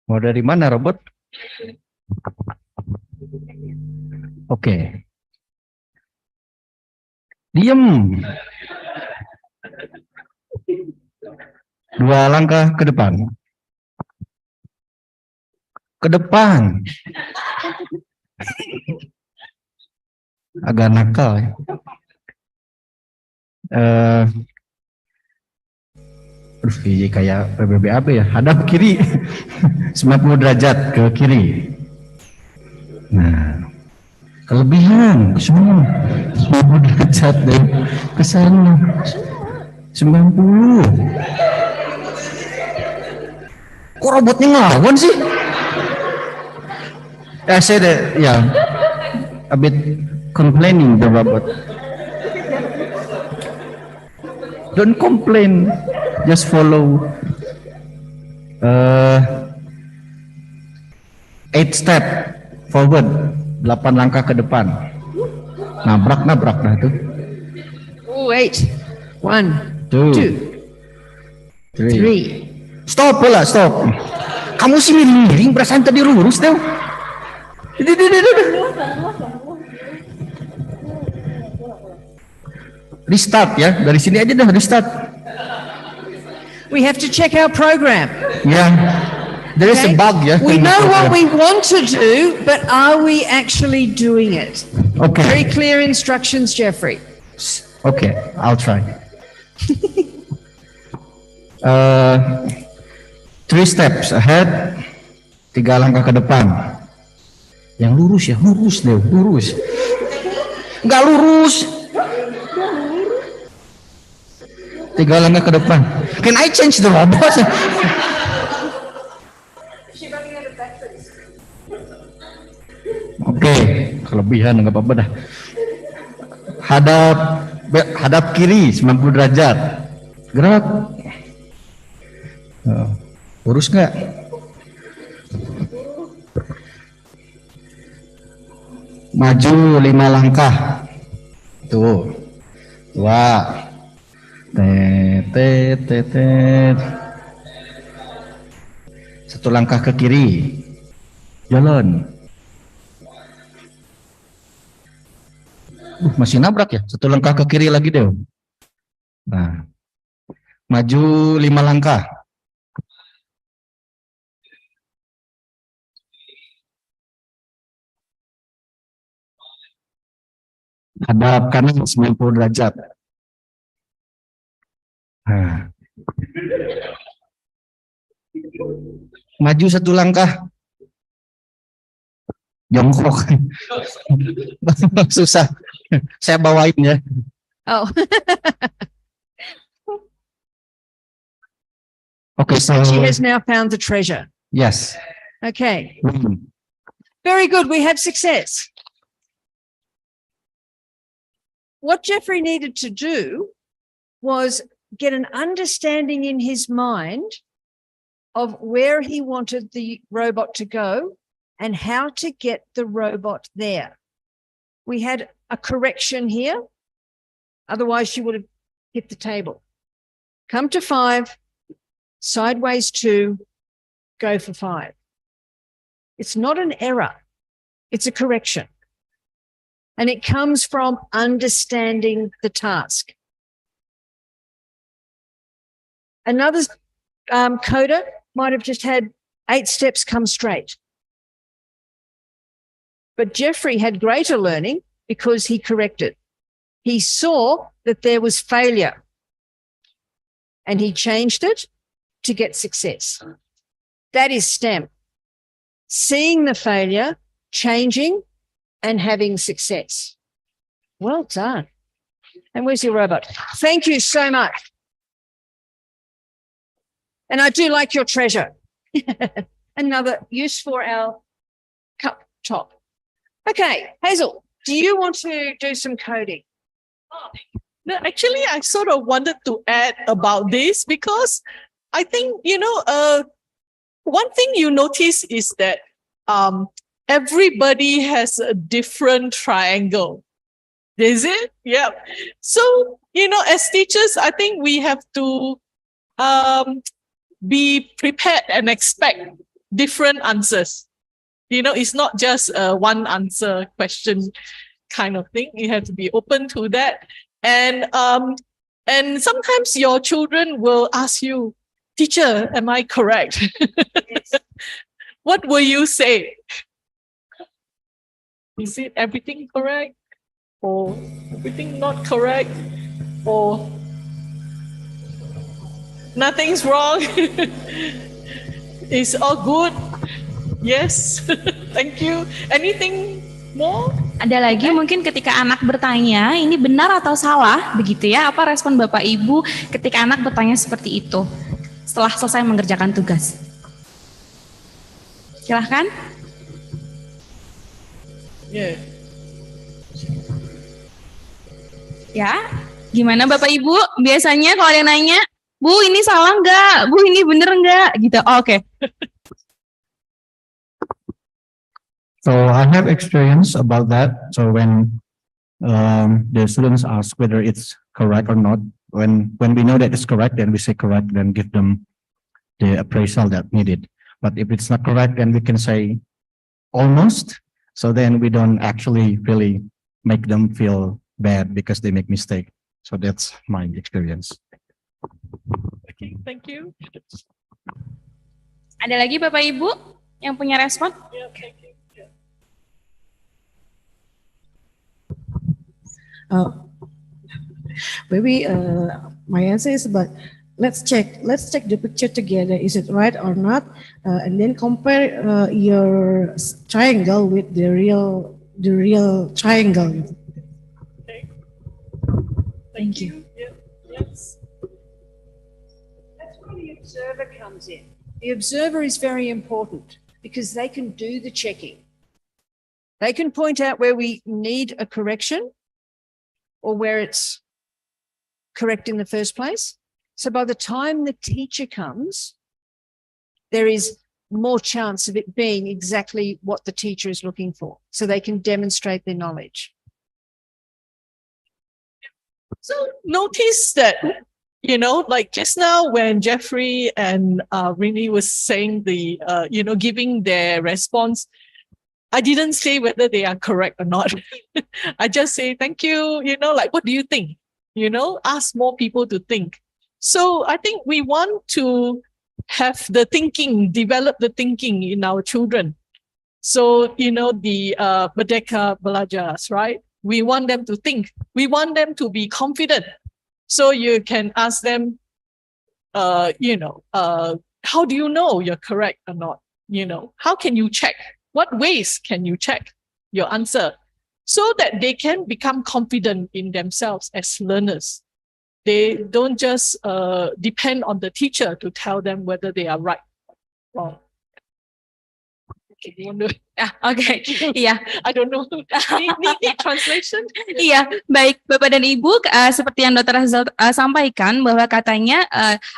Mau dari mana robot? Oke. Diem. 2 langkah ke depan. Ke depan. Agak nakal ya. Aduh, kayak PBBAB ya. Hadap kiri. 90 derajat ke kiri. Nah, kelebihan semua 90 derajat deh ke sana. 90. Kok robotnya ngelawan sih? I said yeah, a bit complaining the robot. Don't complain, just follow. 8 step forward, 8 langkah ke depan. Nabrak dah tuh. Oh, 8. 1, 2, 3. Stop pula, stop. Kamu sih miring, perasaan tadi lurus deh. Restart ya, dari sini aja dah restart. We have to check our program. Ya, there is a Okay? bug ya. We know what we want to do, but are we actually doing it? Okay. Very clear instructions, Jeffrey. Okay, I'll try. 3 steps ahead, 3 langkah ke depan. Yang lurus ya, lurus deh, lurus. Enggak lurus. 3 langkah ke depan. Can I change the robot? Oke, kelebihan nggak apa-apa dah. Hadap kiri 90 derajat. Gerak. Lurus nggak? Maju 5 langkah. Tuh. 2. Tet. 1 langkah ke kiri. Jalan. Masih nabrak ya? 1 langkah ke kiri lagi deh. Nah. Maju 5 langkah. Hadap kanan 90 derajat. Nah. Maju 1 langkah. Jongkok. Susah. Saya bawain ya. Oh, Okay, so she has now found the treasure. yes. Okay, Hmm. very good. We have success. What Jeffrey needed to do was get an understanding in his mind of where he wanted the robot to go and how to get the robot there. We had a correction here. Otherwise, she would have hit the table. Come to 5, sideways 2, go for 5. It's not an error. It's a correction. And it comes from understanding the task. Another coder might have just had 8 steps come straight. But Jeffrey had greater learning because he corrected. He saw that there was failure and he changed it to get success. That is STEM. Seeing the failure, changing, and having success. Well done. And where's your robot? Thank you so much. And I do like your treasure. Another use for our cup top. Okay, Hazel, do you want to do some coding? No, actually, I sort of wanted to add about this because I think, one thing you notice is that everybody has a different triangle. Is it? Yeah. So, as teachers, I think we have to be prepared and expect different answers. It's not just a one answer question kind of thing. You have to be open to that. And sometimes your children will ask you, teacher, am I correct? Yes. What will you say? Is it everything correct? Or everything not correct? Or nothing's wrong? It's all good? Yes. Thank you. Anything more? Ada lagi mungkin ketika anak bertanya, ini benar atau salah, begitu ya? Apa respon Bapak Ibu ketika anak bertanya seperti itu setelah selesai mengerjakan tugas? Silahkan. Yeah. Ya, gimana Bapak Ibu? Biasanya kalau ada yang nanya, Bu ini salah nggak? Bu ini bener nggak? Gitu. Oh, oke. So I have experience about that. So when the students ask whether it's correct or not, when we know that it's correct, then we say correct, then give them the appraisal that needed. But if it's not correct, then we can say almost. So then we don't actually really make them feel bad because they make mistake. So that's my experience. Okay, thank you. Ada lagi Bapak Ibu yang punya respon? Yeah, thank you. Yeah. Maybe my answer is about let's check the picture together. Is it right or not? And then compare your triangle with the real triangle. Okay. Thank you. Yeah. Yes. That's where the observer comes in. The observer is very important because they can do the checking. They can point out where we need a correction or where it's correct in the first place. So by the time the teacher comes, there is more chance of it being exactly what the teacher is looking for. So they can demonstrate their knowledge. So notice that, like just now when Jeffrey and Rini was saying giving their response, I didn't say whether they are correct or not. I just say, thank you, like, what do you think? Ask more people to think. So I think we want to have the thinking, develop the thinking in our children. So, the Merdeka Belajar, right? We want them to think. We want them to be confident. So you can ask them, how do you know you're correct or not? How can you check? What ways can you check your answer? so that they can become confident in themselves as learners. They don't just depend on the teacher to tell them whether they are right or wrong. Oke, iya. I don't know. Need translation? Iya, baik Bapak dan Ibu, seperti yang Dr. Hazel sampaikan bahwa katanya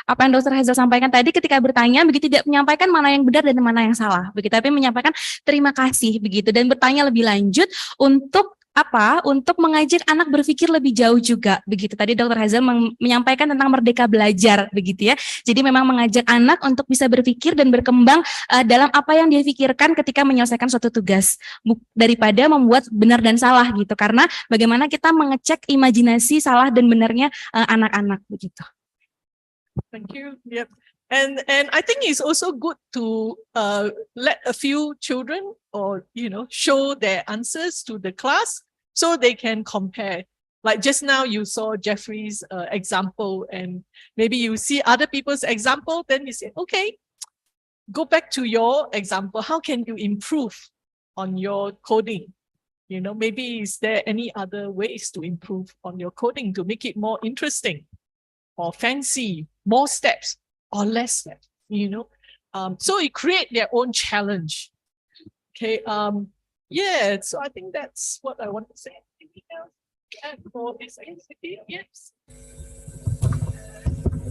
apa yang Dr. Hazel sampaikan tadi ketika bertanya begitu tidak menyampaikan mana yang benar dan mana yang salah, begitu, tapi menyampaikan terima kasih begitu dan bertanya lebih lanjut untuk apa? Untuk mengajak anak berpikir lebih jauh juga begitu. Tadi Dr. Hazel menyampaikan tentang merdeka belajar begitu ya. Jadi memang mengajak anak untuk bisa berpikir dan berkembang dalam apa yang dia pikirkan ketika menyelesaikan suatu tugas daripada membuat benar dan salah gitu. Karena bagaimana kita mengecek imajinasi salah dan benarnya anak-anak begitu. Thank you. Yep. And I think it's also good to let a few children or show their answers to the class so they can compare. Like just now you saw Jeffrey's example and maybe you see other people's example, then you say, okay, go back to your example. How can you improve on your coding? Maybe is there any other ways to improve on your coding to make it more interesting or fancy, more steps or less steps, so it create their own challenge. Okay. Yeah. So I think that's what I want to say. For this activity, yes.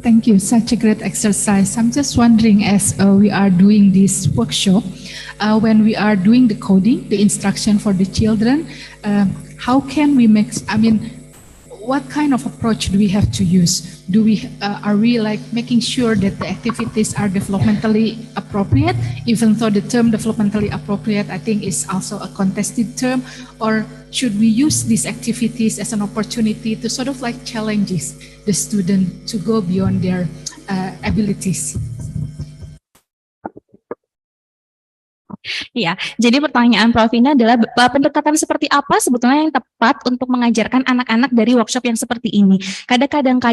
Thank you. Such a great exercise. I'm just wondering, as we are doing this workshop, when we are doing the coding, the instruction for the children, how can we make, what kind of approach do we have to use? Are we like making sure that the activities are developmentally appropriate, even though the term developmentally appropriate, I think, is also a contested term, or should we use these activities as an opportunity to sort of like challenges the student to go beyond their abilities? Iya, jadi pertanyaan Prof ini adalah pendekatan seperti apa sebetulnya yang tepat untuk mengajarkan anak-anak dari workshop yang seperti ini. Kadang-kadang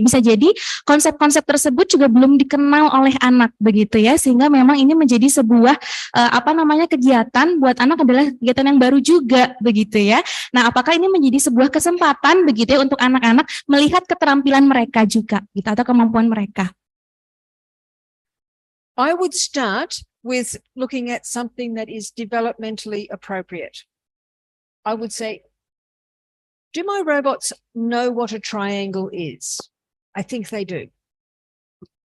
bisa jadi konsep-konsep tersebut juga belum dikenal oleh anak begitu ya, sehingga memang ini menjadi sebuah kegiatan buat anak adalah kegiatan yang baru juga begitu ya. Nah, apakah ini menjadi sebuah kesempatan begitu ya untuk anak-anak melihat keterampilan mereka juga gitu atau kemampuan mereka? I would start with looking at something that is developmentally appropriate. I would say, do my robots know what a triangle is? I think they do.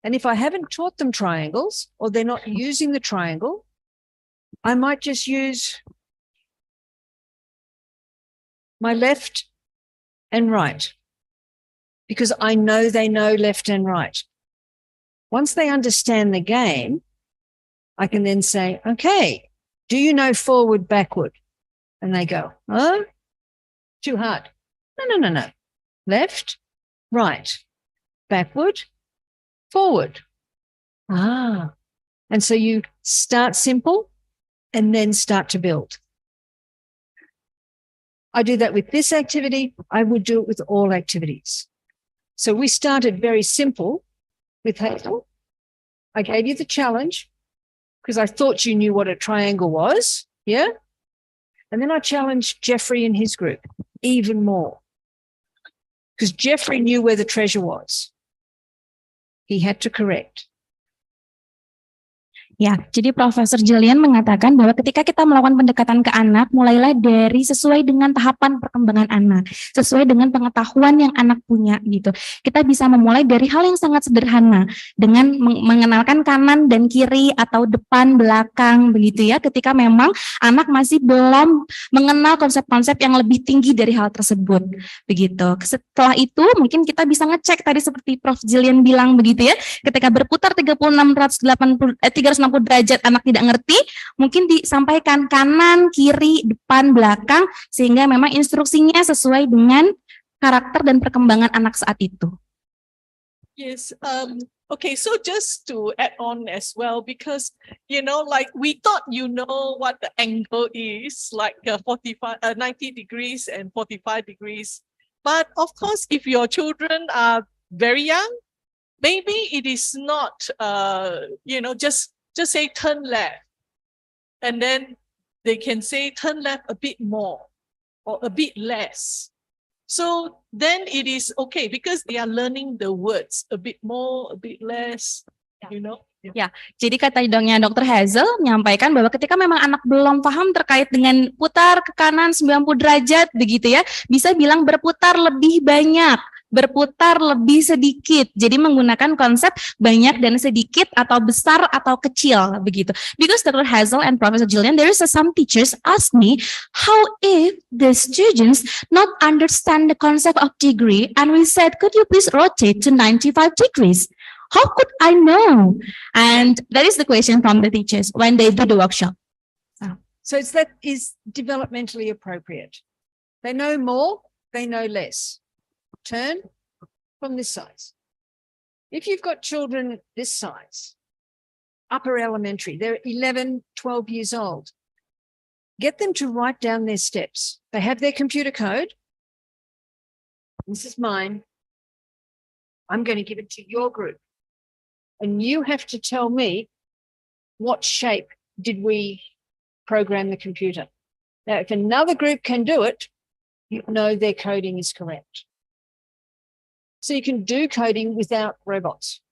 And if I haven't taught them triangles or they're not using the triangle, I might just use my left and right because I know they know left and right. Once they understand the game, I can then say, okay, do you know forward, backward? And they go, oh, too hard. No. Left, right, backward, forward. And so you start simple and then start to build. I do that with this activity. I would do it with all activities. So we started very simple with Hazel. I gave you the challenge because I thought you knew what a triangle was, yeah? And then I challenged Jeffrey and his group even more because Jeffrey knew where the treasure was. He had to correct. Ya, jadi Profesor Gillian mengatakan bahwa ketika kita melakukan pendekatan ke anak, mulailah dari sesuai dengan tahapan perkembangan anak, sesuai dengan pengetahuan yang anak punya gitu. Kita bisa memulai dari hal yang sangat sederhana, dengan mengenalkan kanan dan kiri atau depan, belakang begitu ya, ketika memang anak masih belum mengenal konsep-konsep yang lebih tinggi dari hal tersebut, begitu. Setelah itu mungkin kita bisa ngecek tadi seperti Prof Gillian bilang begitu ya, ketika berputar 360 derajat anak tidak ngerti, mungkin disampaikan kanan, kiri, depan, belakang, sehingga memang instruksinya sesuai dengan karakter dan perkembangan anak saat itu. Yes. Okay, so just to add on as well, because, like we thought what the angle is, like 90 degrees and 45 degrees. But of course, if your children are very young, maybe it is not, just say turn left. And then they can say turn left a bit more. or a bit less. So then it is okay because they are learning the words a bit more, a bit less, you know. Ya, jadi kata dongnya Dr. Hazel menyampaikan bahwa ketika memang anak belum paham terkait dengan putar ke kanan 90 derajat begitu ya, bisa bilang berputar lebih banyak, berputar lebih sedikit. Jadi menggunakan konsep banyak dan sedikit atau besar atau kecil begitu. Because Dr. Hazel and Professor Gillian, there is some teachers ask me, how if the students not understand the concept of degree, and we said, could you please rotate to 95 degrees? How could I know? And that is the question from the teachers when they do the workshop. So that is developmentally appropriate. They know more, they know less. Turn from this size. If you've got children this size, upper elementary, they're 11, 12 years old, get them to write down their steps. They have their computer code. This is mine. I'm going to give it to your group. And you have to tell me what shape did we program the computer. Now, if another group can do it, you know their coding is correct. So you can do coding without robots.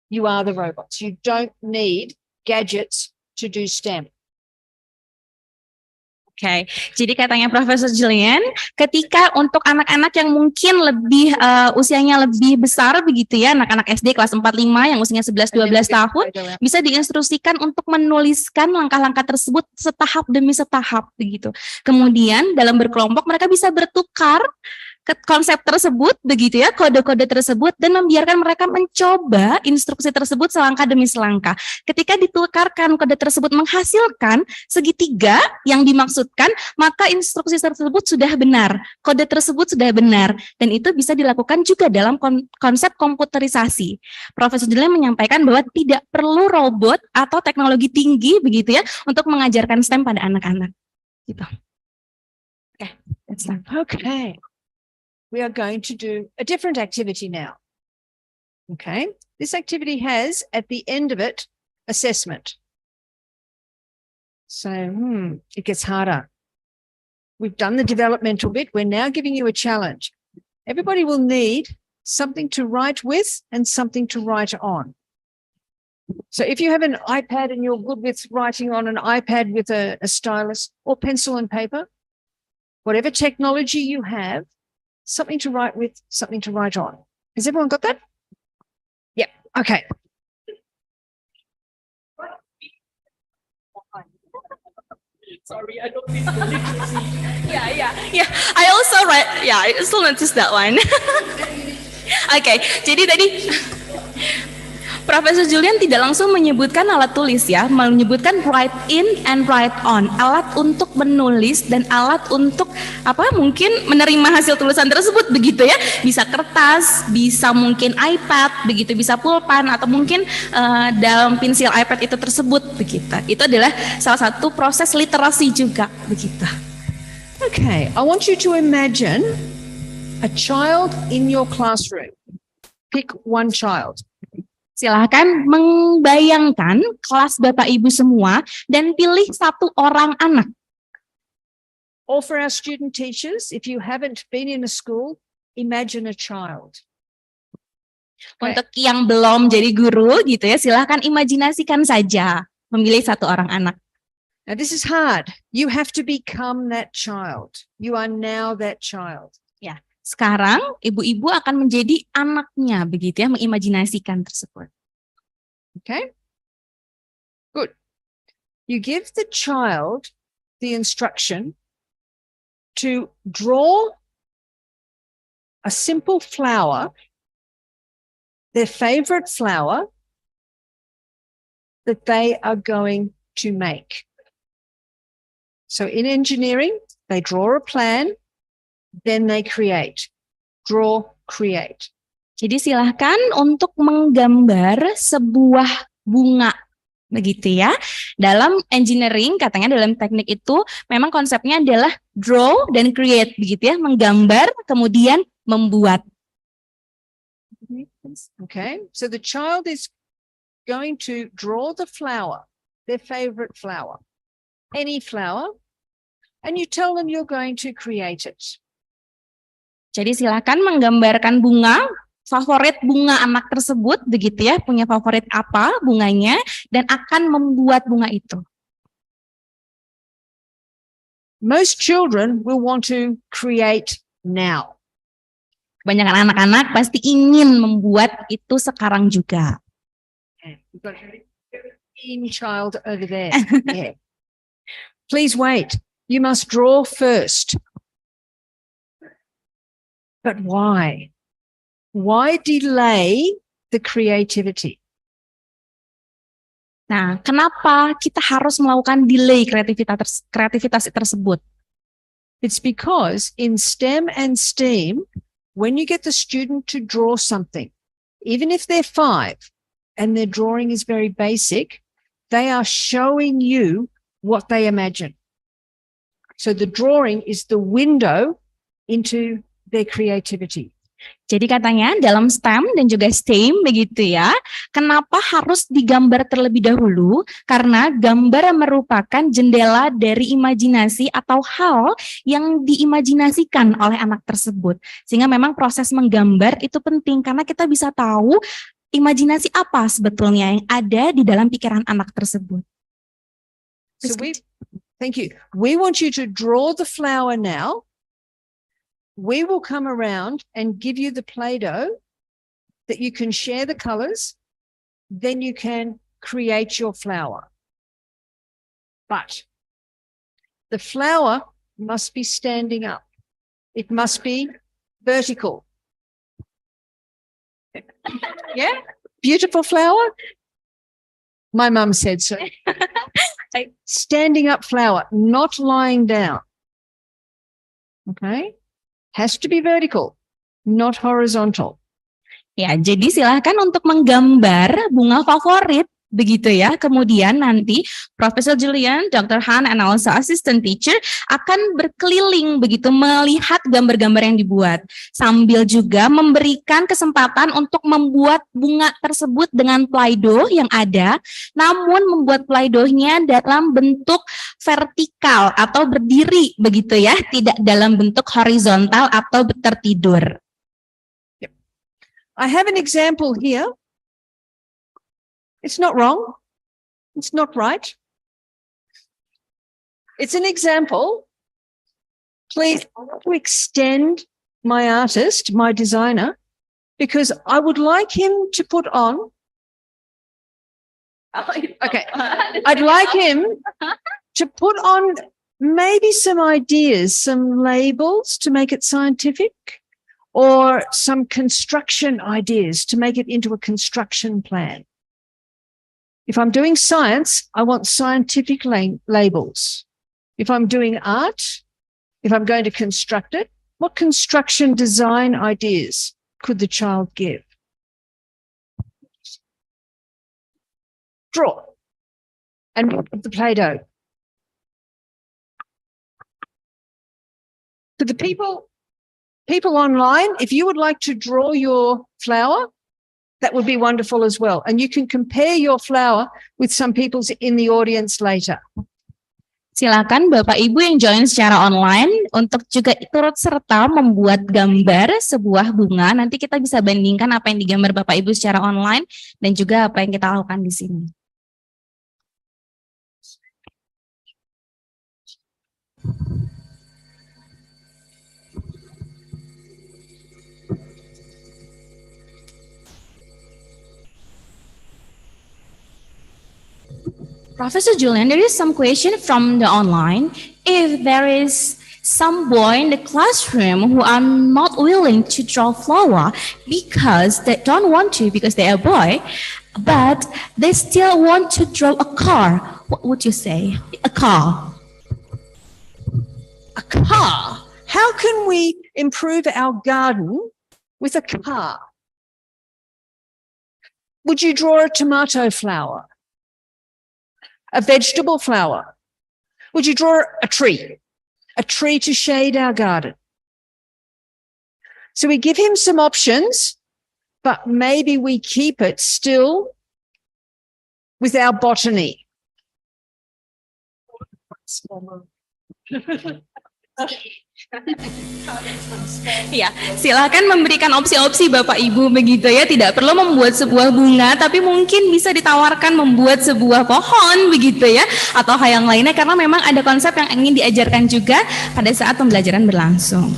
You are the robots. You don't need gadgets to do STEM. Oke, jadi katanya Profesor Gillian, ketika untuk anak-anak yang mungkin lebih usianya lebih besar begitu ya, anak-anak SD kelas 4-5 yang usianya 11-12 tahun, bisa diinstruksikan untuk menuliskan langkah-langkah tersebut setahap demi setahap begitu. Kemudian dalam berkelompok mereka bisa bertukar konsep tersebut begitu ya, kode-kode tersebut, dan membiarkan mereka mencoba instruksi tersebut selangkah demi selangkah. Ketika ditukarkan kode tersebut menghasilkan segitiga yang dimaksudkan, maka instruksi tersebut sudah benar, kode tersebut sudah benar, dan itu bisa dilakukan juga dalam konsep komputerisasi. Profesor Gillian menyampaikan bahwa tidak perlu robot atau teknologi tinggi begitu ya untuk mengajarkan STEM pada anak-anak. Gitu. Oke, that's done. Okay. We are going to do a different activity now. Okay. This activity has, at the end of it, assessment. So, it gets harder. We've done the developmental bit. We're now giving you a challenge. Everybody will need something to write with and something to write on. So if you have an iPad and you're good with writing on an iPad with a stylus or pencil and paper, whatever technology you have, something to write with, something to write on. Has everyone got that? Yep. Okay. Sorry, I don't miss the literacy. Yeah. I also noticed that one. Oke, jadi tadi Profesor Gillian tidak langsung menyebutkan alat tulis ya, menyebutkan write in and write on, alat untuk menulis dan alat untuk mungkin menerima hasil tulisan tersebut begitu ya, bisa kertas, bisa mungkin iPad begitu, bisa pulpen atau mungkin dalam pensil iPad itu tersebut begitu. Itu adalah salah satu proses literasi juga begitu. Okay, I want you to imagine a child in your classroom. Pick one child. Silahkan membayangkan kelas Bapak Ibu semua dan pilih satu orang anak. Or for our student teachers, if you haven't been in a school, imagine a child. Untuk yang belum jadi guru gitu ya, silahkan imajinasikan saja memilih satu orang anak. Now this is hard. You have to become that child. You are now that child. Ya, sekarang ibu-ibu akan menjadi anaknya begitu ya, mengimajinasikan tersebut. Okay? Good. You give the child the instruction to draw a simple flower, their favorite flower that they are going to make. So in engineering, they draw a plan, then they create. Draw, create. Jadi silahkan untuk menggambar sebuah bunga, begitu ya. Dalam engineering, katanya dalam teknik itu memang konsepnya adalah draw dan create, begitu ya. Menggambar, kemudian membuat. Okay, so the child is going to draw the flower, their favorite flower, any flower, and you tell them you're going to create it. Jadi silakan menggambarkan bunga, favorit bunga anak tersebut, begitu ya, punya favorit apa bunganya, dan akan membuat bunga itu. Most children will want to create now. Kebanyakan anak-anak pasti ingin membuat itu sekarang juga. We've got a very keen child over there. Yeah. Please wait. You must draw first. But why? Why delay the creativity? Nah, kenapa kita harus melakukan delay kreativitas tersebut? It's because in STEM and STEAM, when you get the student to draw something, even if they're 5 and their drawing is very basic, they are showing you what they imagine. So the drawing is the window into their creativity. Jadi katanya dalam STEM dan juga STEAM begitu ya, kenapa harus digambar terlebih dahulu? Karena gambar merupakan jendela dari imajinasi atau hal yang diimajinasikan oleh anak tersebut. Sehingga memang proses menggambar itu penting karena kita bisa tahu imajinasi apa sebetulnya yang ada di dalam pikiran anak tersebut. So thank you. We want you to draw the flower now. We will come around and give you the Play-Doh that you can share the colors. Then you can create your flower. But the flower must be standing up. It must be vertical. Yeah? Beautiful flower? My mum said so. Standing up flower, not lying down. Okay? Has to be vertical, not horizontal. Ya, jadi silahkan untuk menggambar bunga favorit, begitu ya. Kemudian nanti Profesor Gillian, Dr. Han, and also assistant teacher akan berkeliling begitu melihat gambar-gambar yang dibuat. Sambil juga memberikan kesempatan untuk membuat bunga tersebut dengan Play-Doh yang ada, namun membuat Play-Doh-nya dalam bentuk vertikal atau berdiri begitu ya, tidak dalam bentuk horizontal atau tertidur. I have an example here. It's not wrong. It's not right. It's an example. Please extend my artist, my designer, because I would like him to put on. Okay. I'd like him to put on maybe some ideas, some labels to make it scientific, or some construction ideas to make it into a construction plan. If I'm doing science, I want scientific labels. If I'm doing art, if I'm going to construct it, what construction design ideas could the child give? Draw. And the Play-Doh. To the people online, if you would like to draw your flower, that would be wonderful as well. And you can compare your flower with some people's in the audience later. Silakan Bapak Ibu yang join secara online untuk juga turut serta membuat gambar sebuah bunga. Nanti kita bisa bandingkan apa yang digambar Bapak Ibu secara online dan juga apa yang kita lakukan di sini. Professor Julian, there is some question from the online. If there is some boy in the classroom who are not willing to draw flower because they don't want to because they are a boy, but they still want to draw a car, what would you say? A car. A car? How can we improve our garden with a car? Would you draw a tomato flower? A vegetable flower? Would you draw a tree to shade our garden? So we give him some options, but maybe we keep it still with our botany. Ya, silakan memberikan opsi-opsi Bapak Ibu begitu ya. Tidak perlu membuat sebuah bunga, tapi mungkin bisa ditawarkan membuat sebuah pohon begitu ya, atau hal yang lainnya karena memang ada konsep yang ingin diajarkan juga pada saat pembelajaran berlangsung.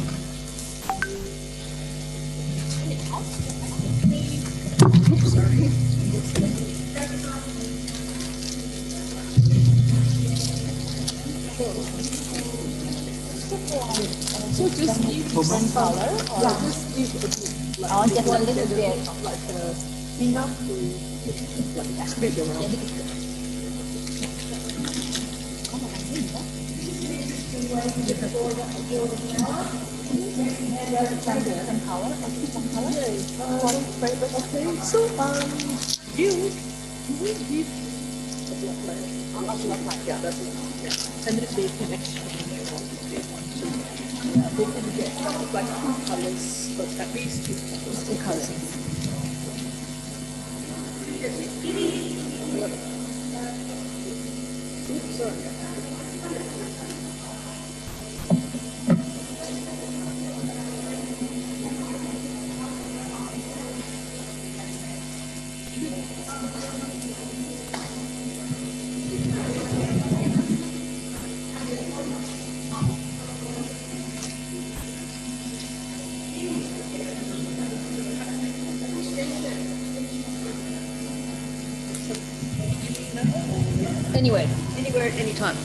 Anywhere, anytime.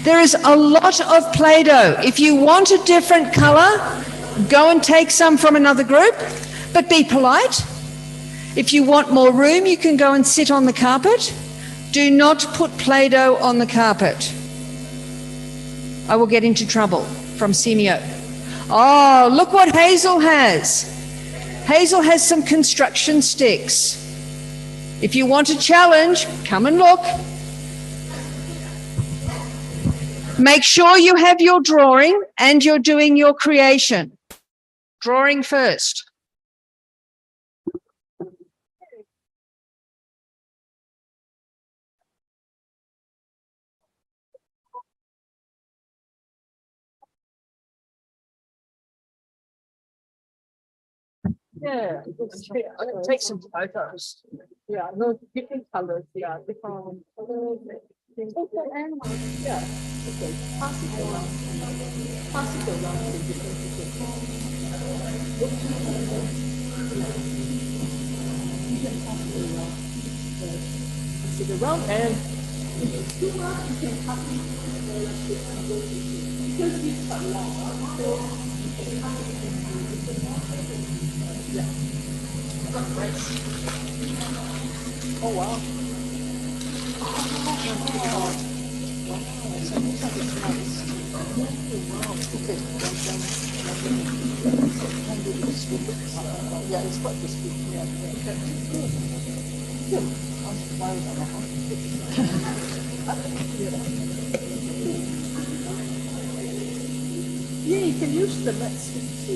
There is a lot of Play-Doh. If you want a different color, go and take some from another group, but be polite. If you want more room, you can go and sit on the carpet. Do not put Play-Doh on the carpet. I will get into trouble from SEAMEO. Oh, look what Hazel has. Hazel has some construction sticks. If you want a challenge, come and look. Make sure you have your drawing and you're doing your creation. Drawing first. Yeah, I'm gonna take some photos. Yeah, no different colors. Yeah, different colors. Yeah, okay. Pass it around. Pass it around to different people. You can pass it around. Pass it around, and if it's too much, you can pass it because it's a lot. So you can pass it. Yeah. Oh wow. Yeah, it's quite discreet. Yeah. Good. Yeah, you can use the net stick to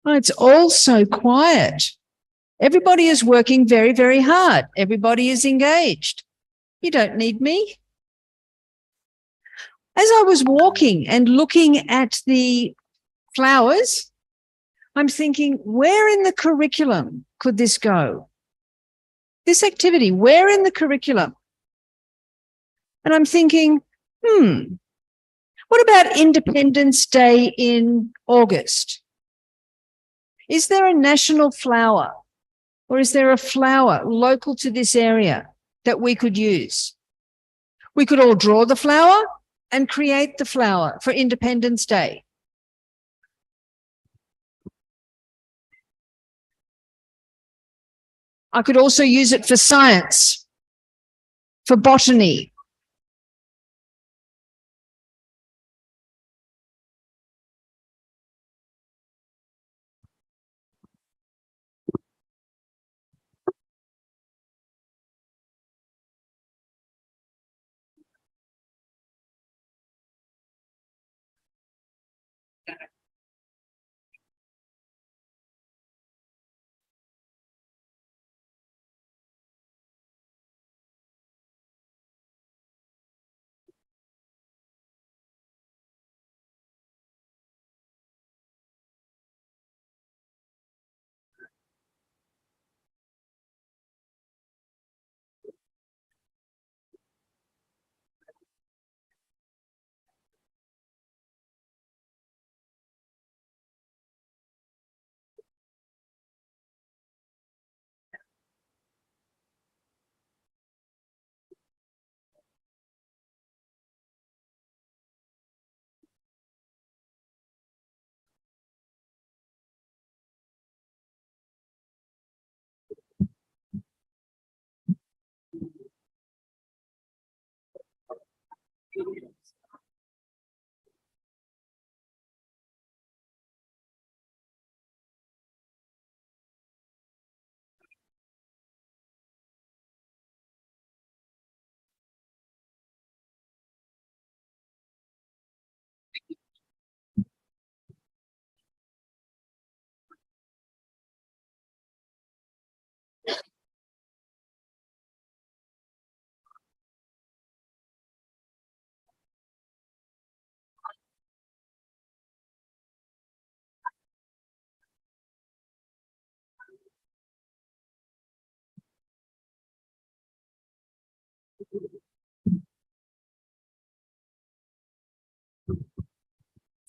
Oh, it's all so quiet. Everybody is working very, very hard. Everybody is engaged. You don't need me. As I was walking and looking at the flowers, I'm thinking, where in the curriculum could this go? This activity, where in the curriculum? And I'm thinking, what about Independence Day in August? Is there a national flower or is there a flower local to this area that we could use? We could all draw the flower and create the flower for Independence Day. I could also use it for science, for botany.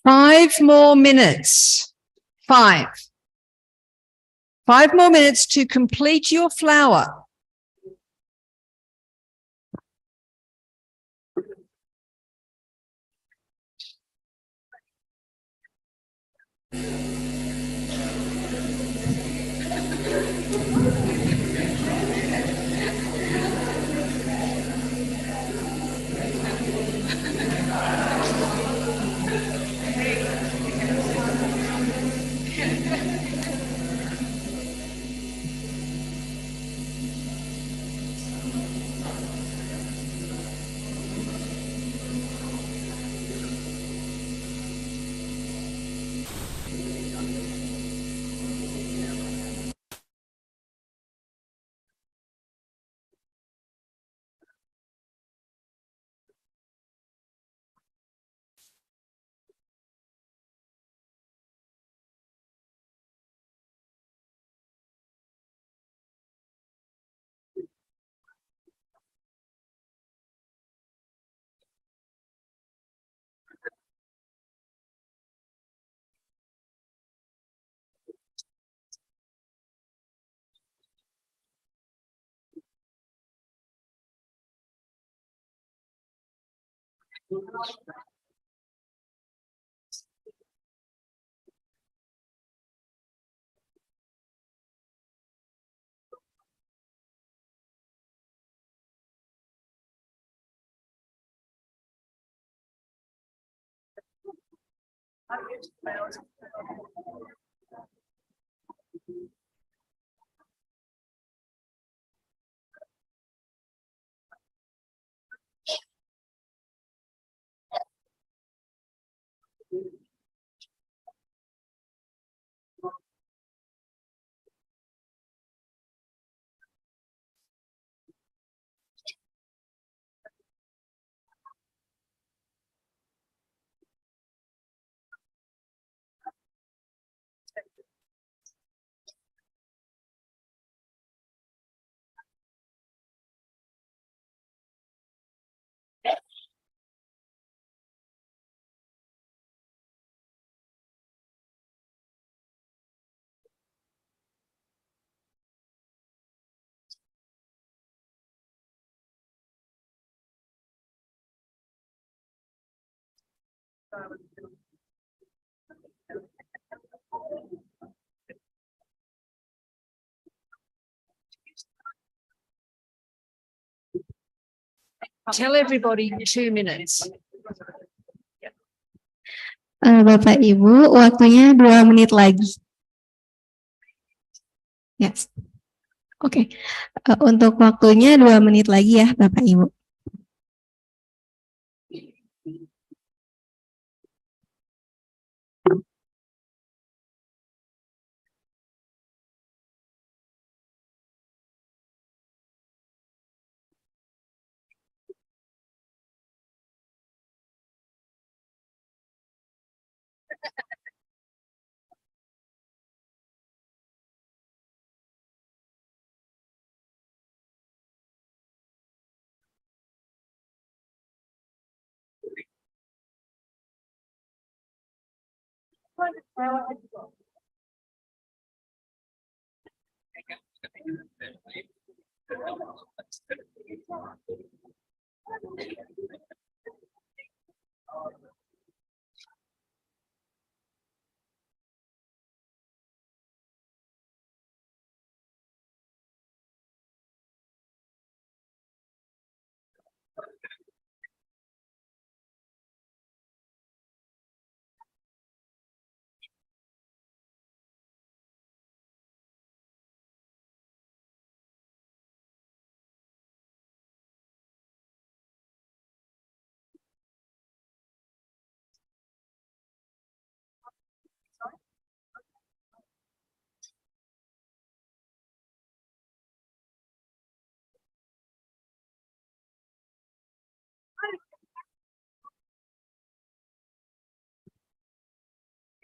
5 more minutes. 5. 5 more minutes to complete your flower. Tell everybody 2 minutes. Bapak Ibu, waktunya 2 menit lagi. Yes. Oke. Untuk waktunya 2 menit lagi ya, Bapak Ibu.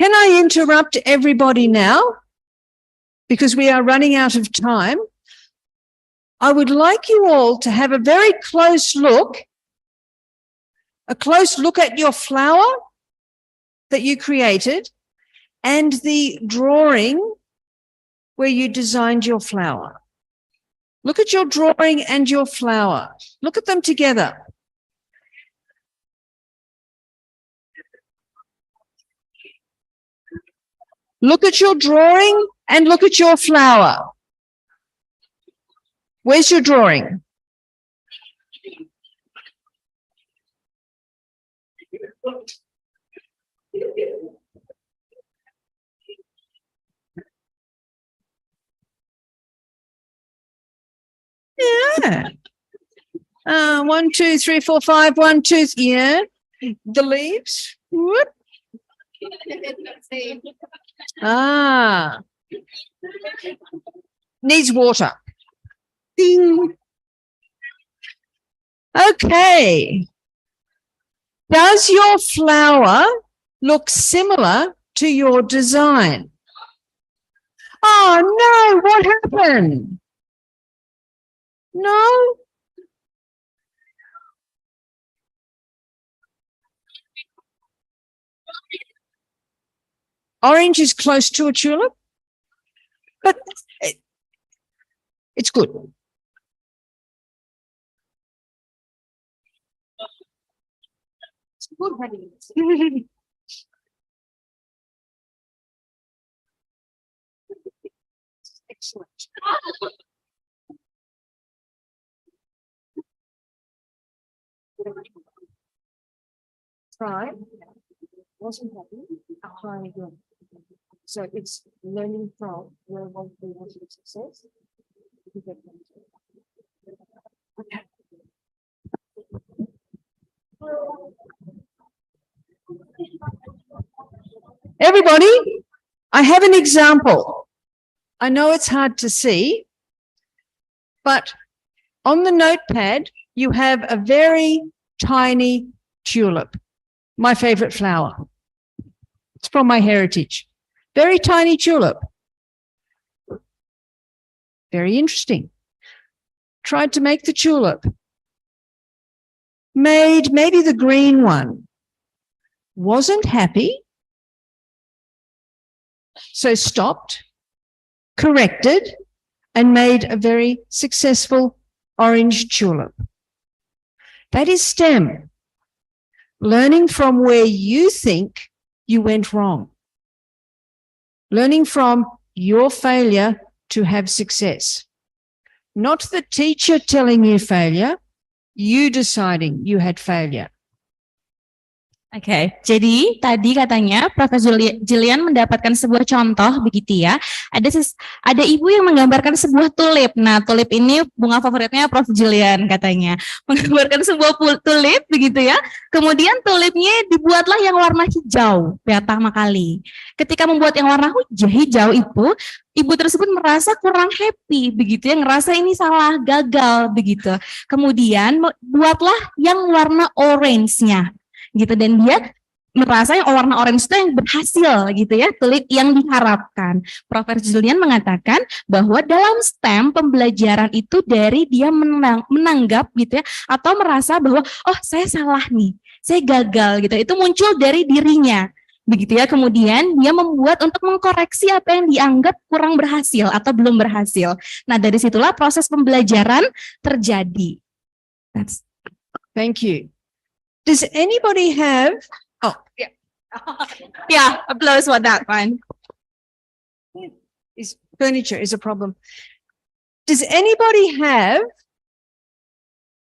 Can I interrupt everybody now? Because we are running out of time. I would like you all to have a very close look at your flower that you created and the drawing where you designed your flower. Look at your drawing and your flower. Look at them together. Look at your drawing and look at your flower. Where's your drawing? Yeah. 1, 2, 3, 4, 5, 1, 2, yeah. The leaves. Whoop. Ah. Needs water. Ding. Okay. Does your flower look similar to your design? Oh no, what happened? No? Orange is close to a tulip, but it's good. It's good, honey. Excellent. Try. Wasn't happy. Try again. So it's learning from where one thing was a success. Okay. Everybody, I have an example. I know it's hard to see, but on the notepad, you have a very tiny tulip, my favorite flower. It's from my heritage. Very tiny tulip. Very interesting. Tried to make the tulip. Made maybe the green one. Wasn't happy. So stopped, corrected, and made a very successful orange tulip. That is STEM. Learning from where you think you went wrong. Learning from your failure to have success. Not the teacher telling you failure, you deciding you had failure. Oke, jadi tadi katanya Prof. Gillian mendapatkan sebuah contoh begitu ya. Ada ibu yang menggambarkan sebuah tulip. Nah, tulip ini bunga favoritnya Prof. Gillian katanya. Menggambarkan sebuah tulip begitu ya. Kemudian tulipnya dibuatlah yang warna hijau pertama kali. Ketika membuat yang warna hijau itu, ibu tersebut merasa kurang happy begitu ya, ngerasa ini salah, gagal begitu. Kemudian buatlah yang warna orange-nya. Gitu, dan dia merasa yang warna orange itu yang berhasil gitu ya, tulip yang diharapkan. Prof. Gillian mengatakan bahwa dalam STEM pembelajaran itu dari dia menanggap gitu ya, atau merasa bahwa oh saya salah nih, saya gagal gitu, itu muncul dari dirinya begitu ya. Kemudian dia membuat untuk mengkoreksi apa yang dianggap kurang berhasil atau belum berhasil. Nah, dari situlah proses pembelajaran terjadi. Thank you. Does anybody have, oh, yeah. Yeah, applause for that one. Furniture is a problem. Does anybody have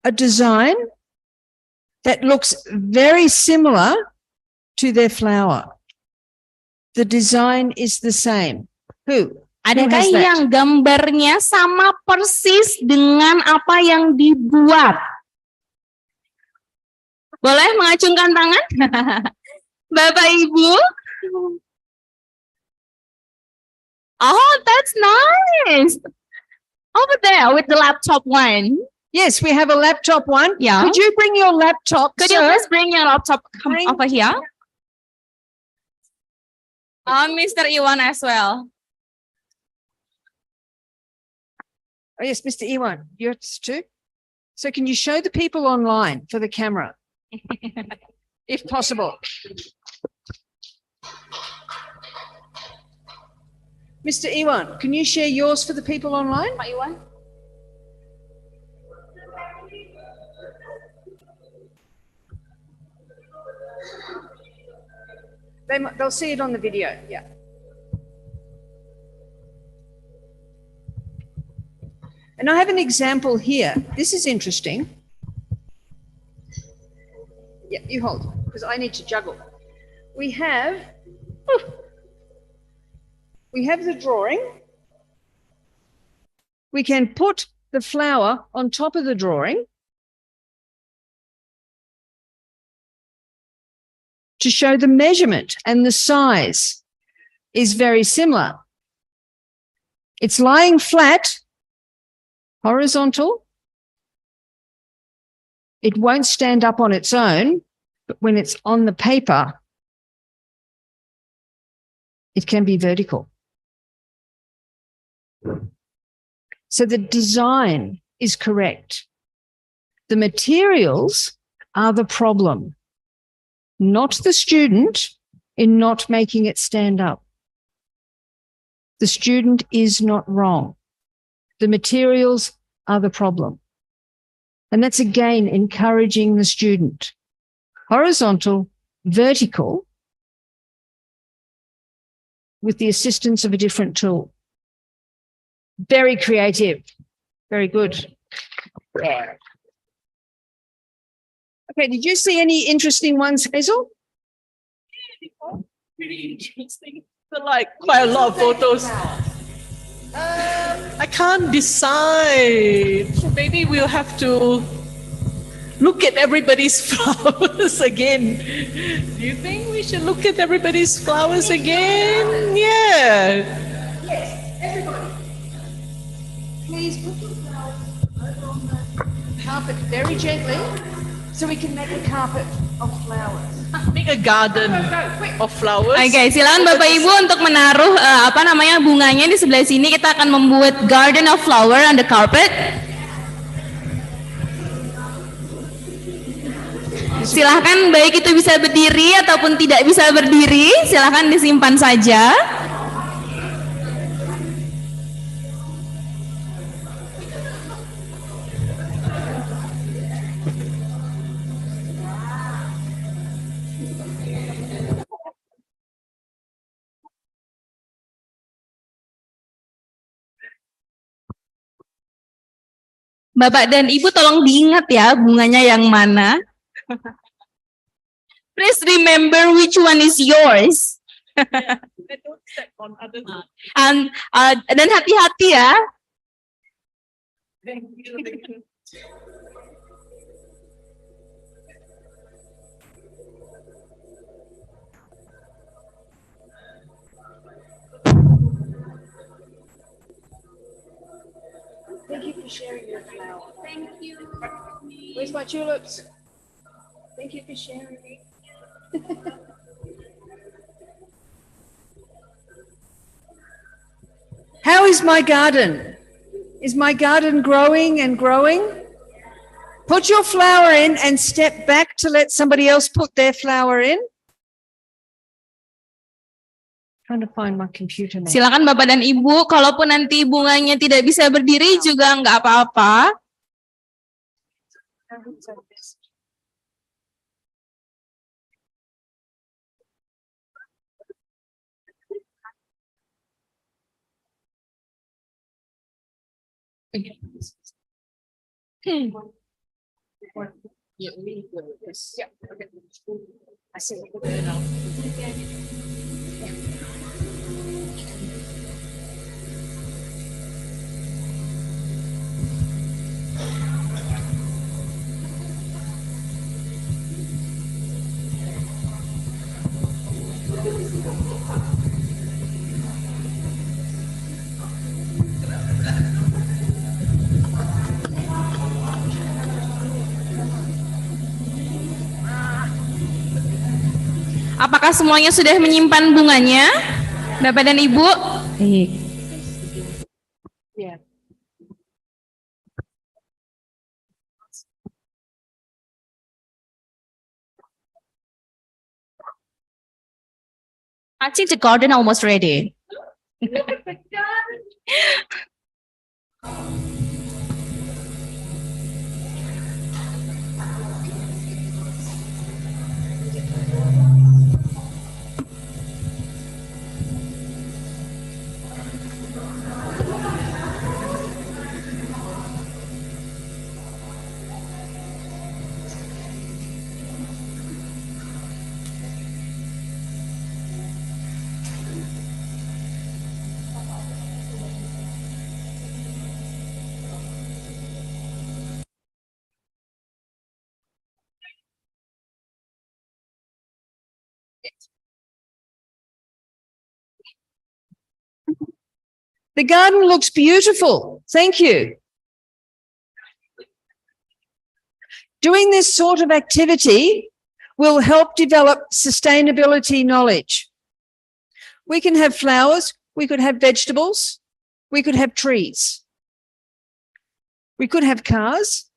a design that looks very similar to their flower? The design is the same. Who? Adakah yang gambarnya sama persis dengan apa yang dibuat? Boleh mengacungkan tangan? Bapak Ibu? Oh, that's nice. Over there with the laptop one. Yes, we have a laptop one. Yeah. Could you bring your laptop? Could you please bring your laptop over here? Mr. Iwan as well. Oh, yes, Mr. Iwan, yours too. So can you show the people online for the camera, if possible? Mr. Iwan, can you share yours for the people online? Pak Iwan. They'll see it on the video, yeah. And I have an example here. This is interesting. Yeah, you hold, because I need to juggle. We have the drawing. We can put the flower on top of the drawing to show the measurement, and the size is very similar. It's lying flat, horizontal. It won't stand up on its own, but when it's on the paper, it can be vertical. So the design is correct. The materials are the problem, not the student in not making it stand up. The student is not wrong. The materials are the problem. And that's again encouraging the student. Horizontal, vertical, with the assistance of a different tool. Very creative. Very good. Yeah. Okay, did you see any interesting ones, Hazel? Pretty interesting. So like quite a lot of photos. I can't decide. So maybe we'll have to look at everybody's flowers again. Do you think we should look at everybody's flowers again? Yeah. Yes, everybody. Please put your flowers over on the carpet very gently so we can make a carpet of flowers. Make a garden of flowers. Oke, silakan Bapak Ibu untuk menaruh bunganya di sebelah sini. Kita akan membuat garden of flower on the carpet. Silahkan, baik itu bisa berdiri ataupun tidak bisa berdiri, silahkan disimpan saja. Bapak dan Ibu tolong diingat ya bunganya yang mana. Please remember which one is yours. Dan hati-hati ya. Thank you for sharing your flower. Thank you. Where's my tulips? Thank you for sharing. How is my garden? Is my garden growing and growing? Put your flower in and step back to let somebody else put their flower in. Trying to find my computer now. Silakan Bapak dan Ibu, kalaupun nanti bunganya tidak bisa berdiri juga nggak apa-apa. Apakah semuanya sudah menyimpan bunganya, Bapak dan Ibu? Baik. Yeah. I think the garden almost ready. The garden looks beautiful. Thank you. Doing this sort of activity will help develop sustainability knowledge. We can have flowers, we could have vegetables, we could have trees. We could have cars.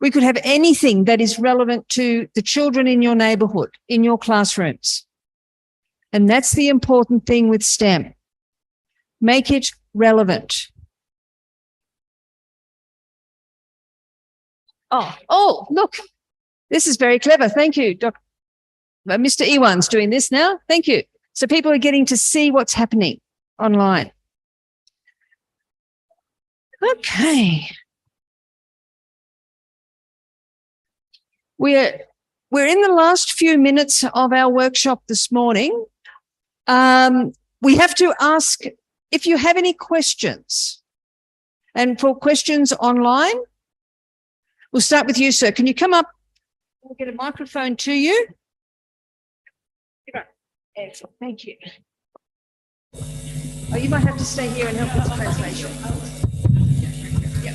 We could have anything that is relevant to the children in your neighbourhood, in your classrooms. And that's the important thing with STEM. Make it relevant. Oh, look, this is very clever. Thank you, Mr. Ewan's doing this now. Thank you. So people are getting to see what's happening online. Okay. We're in the last few minutes of our workshop this morning. We have to ask if you have any questions. And for questions online, we'll start with you, sir. Can you come up? We'll get a microphone to you. Excellent. Thank you. Oh, you might have to stay here and help with the translation. Yeah.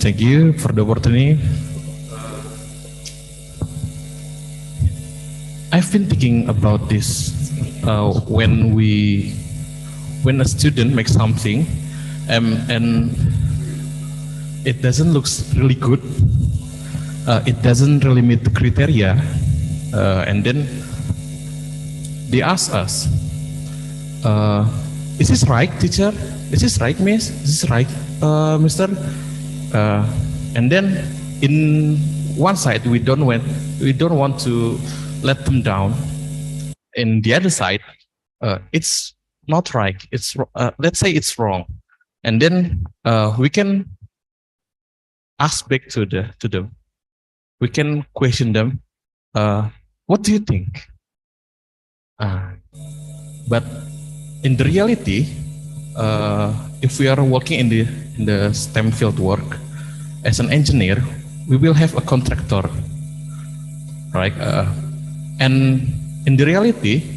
Thank you for the opportunity. I've been thinking about this when a student makes something and it doesn't look really good, it doesn't really meet the criteria, and then they ask us, is this right, teacher? Is this right, miss? Is this right, mister? And then in one side we don't want to let them down. In the other side, it's not right. It's let's say it's wrong, and then we can ask back to them. We can question them. What do you think? But in the reality, if we are working in the STEM field work as an engineer, we will have a contractor, right? And in the reality,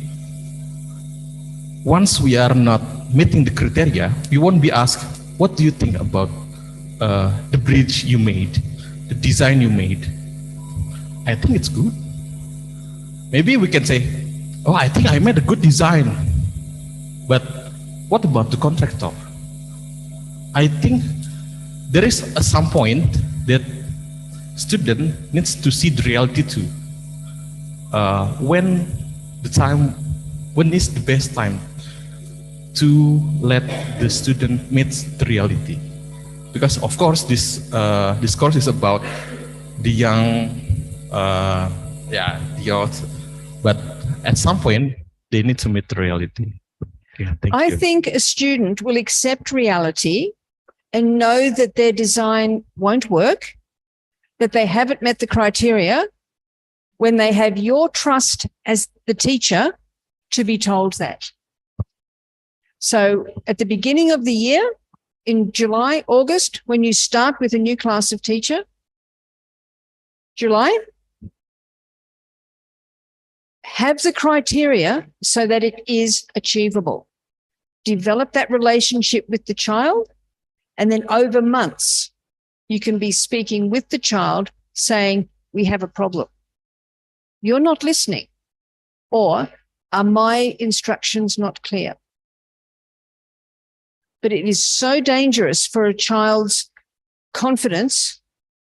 once we are not meeting the criteria, we won't be asked, what do you think about the bridge you made, the design you made? I think it's good. Maybe we can say, oh, I think I made a good design. But what about the contractor? I think there is some point that student needs to see the reality too. When is the best time to let the student meet the reality? Because of course this course is about the young, the youth, but at some point they need to meet the reality. Yeah, thank you. I think a student will accept reality and know that their design won't work, that they haven't met the criteria, when they have your trust as the teacher to be told that. So at the beginning of the year, in July, August, when you start with a new class of teacher, July, have the criteria so that it is achievable. Develop that relationship with the child, and then over months, you can be speaking with the child saying, we have a problem. You're not listening, or are my instructions not clear? But it is so dangerous for a child's confidence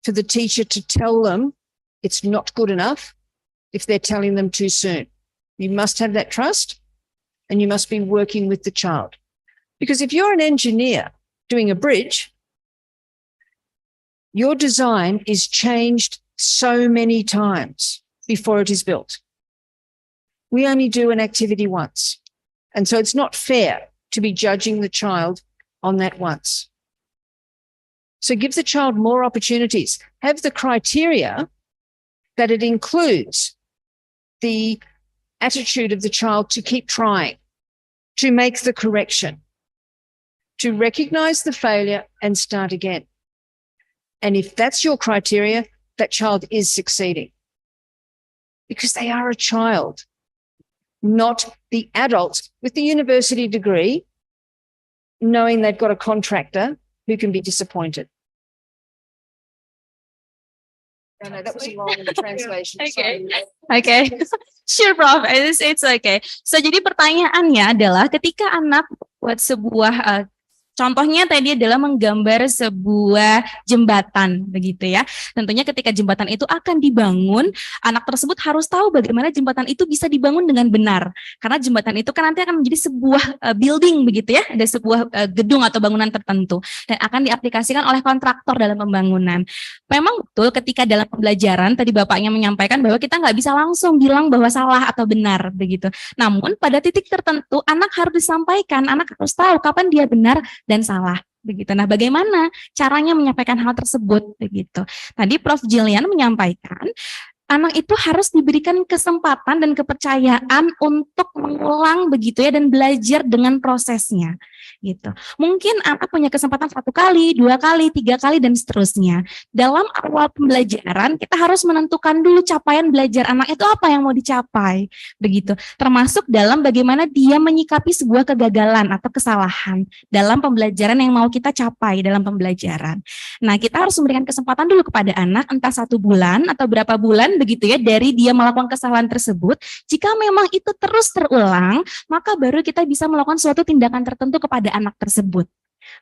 for the teacher to tell them it's not good enough if they're telling them too soon. You must have that trust and you must be working with the child. Because if you're an engineer doing a bridge, your design is changed so many times before it is built. We only do an activity once. And so it's not fair to be judging the child on that once. So give the child more opportunities. Have the criteria that it includes the attitude of the child to keep trying, to make the correction, to recognize the failure and start again. And if that's your criteria, that child is succeeding. Because they are a child, not the adult with the university degree, knowing they've got a contractor who can be disappointed. No, that was a long translation. Okay. Okay. Sure, Prof. It's okay. So, jadi pertanyaannya adalah ketika anak buat sebuah contohnya tadi adalah menggambar sebuah jembatan, begitu ya. Tentunya ketika jembatan itu akan dibangun, anak tersebut harus tahu bagaimana jembatan itu bisa dibangun dengan benar. Karena jembatan itu kan nanti akan menjadi sebuah building, begitu ya. Ada sebuah gedung atau bangunan tertentu. Dan akan diaplikasikan oleh kontraktor dalam pembangunan. Memang betul ketika dalam pembelajaran, tadi Bapaknya menyampaikan bahwa kita nggak bisa langsung bilang bahwa salah atau benar, begitu. Namun pada titik tertentu, anak harus disampaikan, anak harus tahu kapan dia benar dan salah, begitu. Nah, bagaimana caranya menyampaikan hal tersebut, begitu. Tadi Prof. Gillian menyampaikan anak itu harus diberikan kesempatan dan kepercayaan untuk mengulang, begitu ya, dan belajar dengan prosesnya, gitu. Mungkin anak punya kesempatan 1 kali, 2 kali, 3 kali, dan seterusnya. Dalam awal pembelajaran, kita harus menentukan dulu capaian belajar anak itu apa yang mau dicapai, begitu. Termasuk dalam bagaimana dia menyikapi sebuah kegagalan atau kesalahan dalam pembelajaran yang mau kita capai dalam pembelajaran. Nah, kita harus memberikan kesempatan dulu kepada anak, entah 1 bulan atau berapa bulan, begitu ya, dari dia melakukan kesalahan tersebut. Jika memang itu terus terulang, maka baru kita bisa melakukan suatu tindakan tertentu kepada anak tersebut.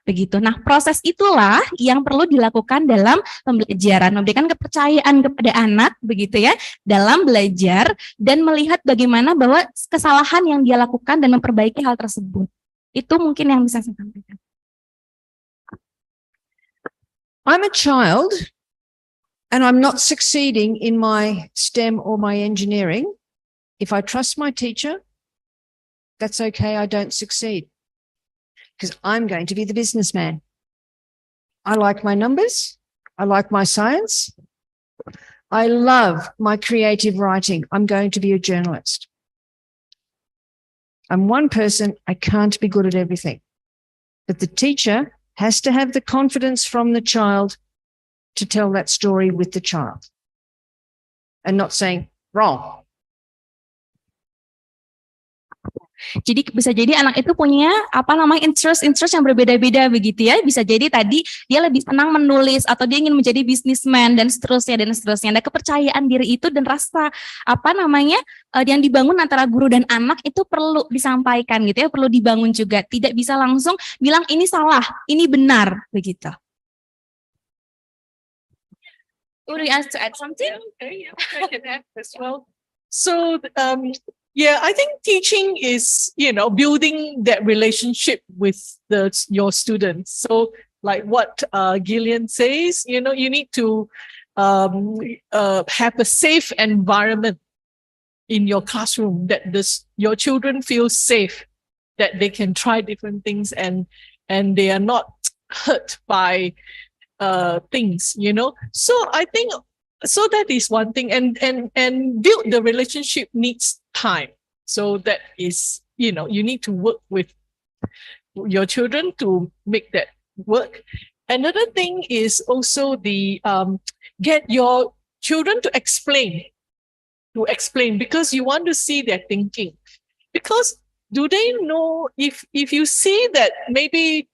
Begitu. Nah, proses itulah yang perlu dilakukan dalam pembelajaran, memberikan kepercayaan kepada anak, begitu ya, dalam belajar dan melihat bagaimana bahwa kesalahan yang dia lakukan dan memperbaiki hal tersebut. Itu mungkin yang bisa saya sampaikan. I'm a child and I'm not succeeding in my STEM or my engineering. If I trust my teacher, that's okay, I don't succeed. Because I'm going to be the businessman. I like my numbers. I like my science. I love my creative writing. I'm going to be a journalist. I'm one person. I can't be good at everything. But the teacher has to have the confidence from the child to tell that story with the child and not saying wrong. Jadi bisa jadi anak itu punya interest yang berbeda-beda, begitu ya. Bisa jadi tadi dia lebih senang menulis atau dia ingin menjadi businessman dan seterusnya dan seterusnya. Ada kepercayaan diri itu dan rasa yang dibangun antara guru dan anak itu perlu disampaikan, gitu ya, perlu dibangun juga. Tidak bisa langsung bilang ini salah, ini benar, begitu. Would you ask to add something? Okay, I can add as well. So, yeah, I think teaching is, building that relationship with your students. So, like what Gillian says, you need to have a safe environment in your classroom that your children feel safe, that they can try different things and they are not hurt by things, So I think that is one thing, and build the relationship needs time. So that is, you need to work with your children to make that work. Another thing is also get your children to explain because you want to see their thinking. Because do they know if you see that maybe,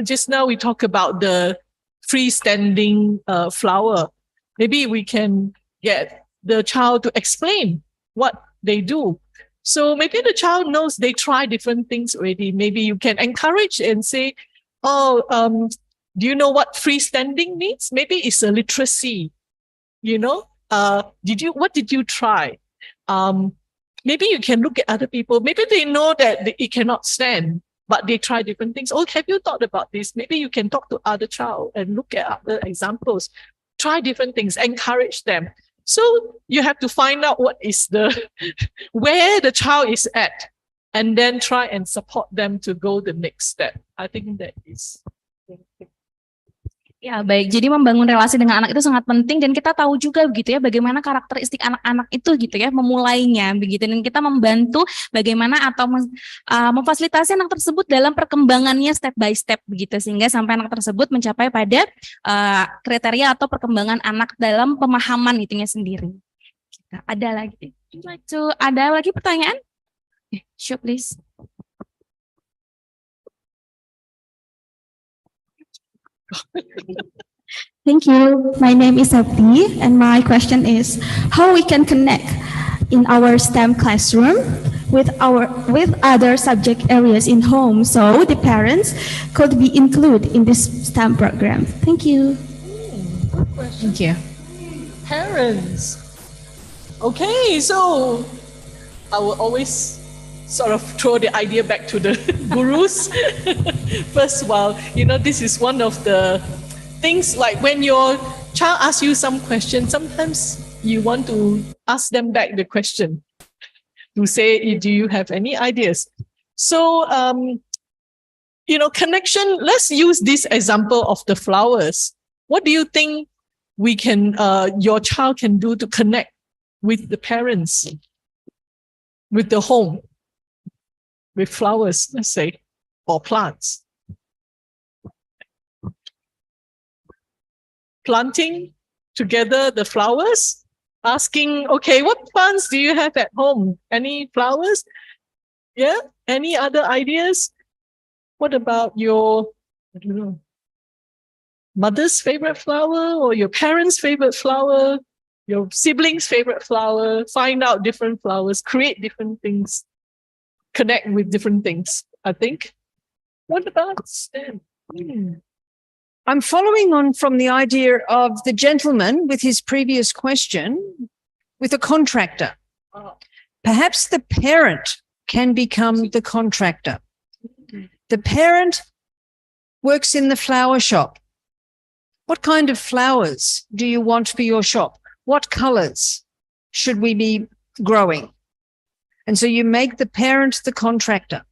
just now we talk about the freestanding flower, maybe we can get the child to explain what they do. So maybe the child knows they try different things already. Maybe you can encourage and say, do you know what freestanding means? Maybe it's a literacy, what did you try? maybe you can look at other people. Maybe they know that it cannot stand, but they try different things. Oh, have you thought about this? Maybe you can talk to other child and look at other examples. Try different things, encourage them. So you have to find out what is where the child is at, and then try and support them to go the next step. I think that is. Ya, baik. Jadi membangun relasi dengan anak itu sangat penting dan kita tahu juga begitu ya bagaimana karakteristik anak-anak itu gitu ya memulainya begitu, dan kita membantu bagaimana atau memfasilitasi anak tersebut dalam perkembangannya step by step begitu sehingga sampai anak tersebut mencapai pada kriteria atau perkembangan anak dalam pemahaman itunya sendiri. Ada lagi? Ada lagi pertanyaan? Sure, please. Thank you. My name is Abdi, and my question is how we can connect in our STEM classroom with other subject areas in home, so the parents could be included in this STEM program. Thank you. Good question. Thank you. Parents. Okay, so I will always sort of throw the idea back to the gurus. First of all, this is one of the things, like when your child asks you some question, sometimes you want to ask them back the question to say, do you have any ideas? So, connection, let's use this example of the flowers. What do you think your child can do to connect with the parents, with the home? With flowers, let's say, or plants. Planting together the flowers, asking, okay, what plants do you have at home? Any flowers? Yeah? Any other ideas? What about your, I don't know, mother's favorite flower or your parents' favorite flower, your siblings' favorite flower? Find out different flowers, create different things. Connect with different things, I think. What about STEM? I'm following on from the idea of the gentleman with his previous question with a contractor. Perhaps the parent can become the contractor. The parent works in the flower shop. What kind of flowers do you want for your shop? What colors should we be growing? And so you make the parent the contractor.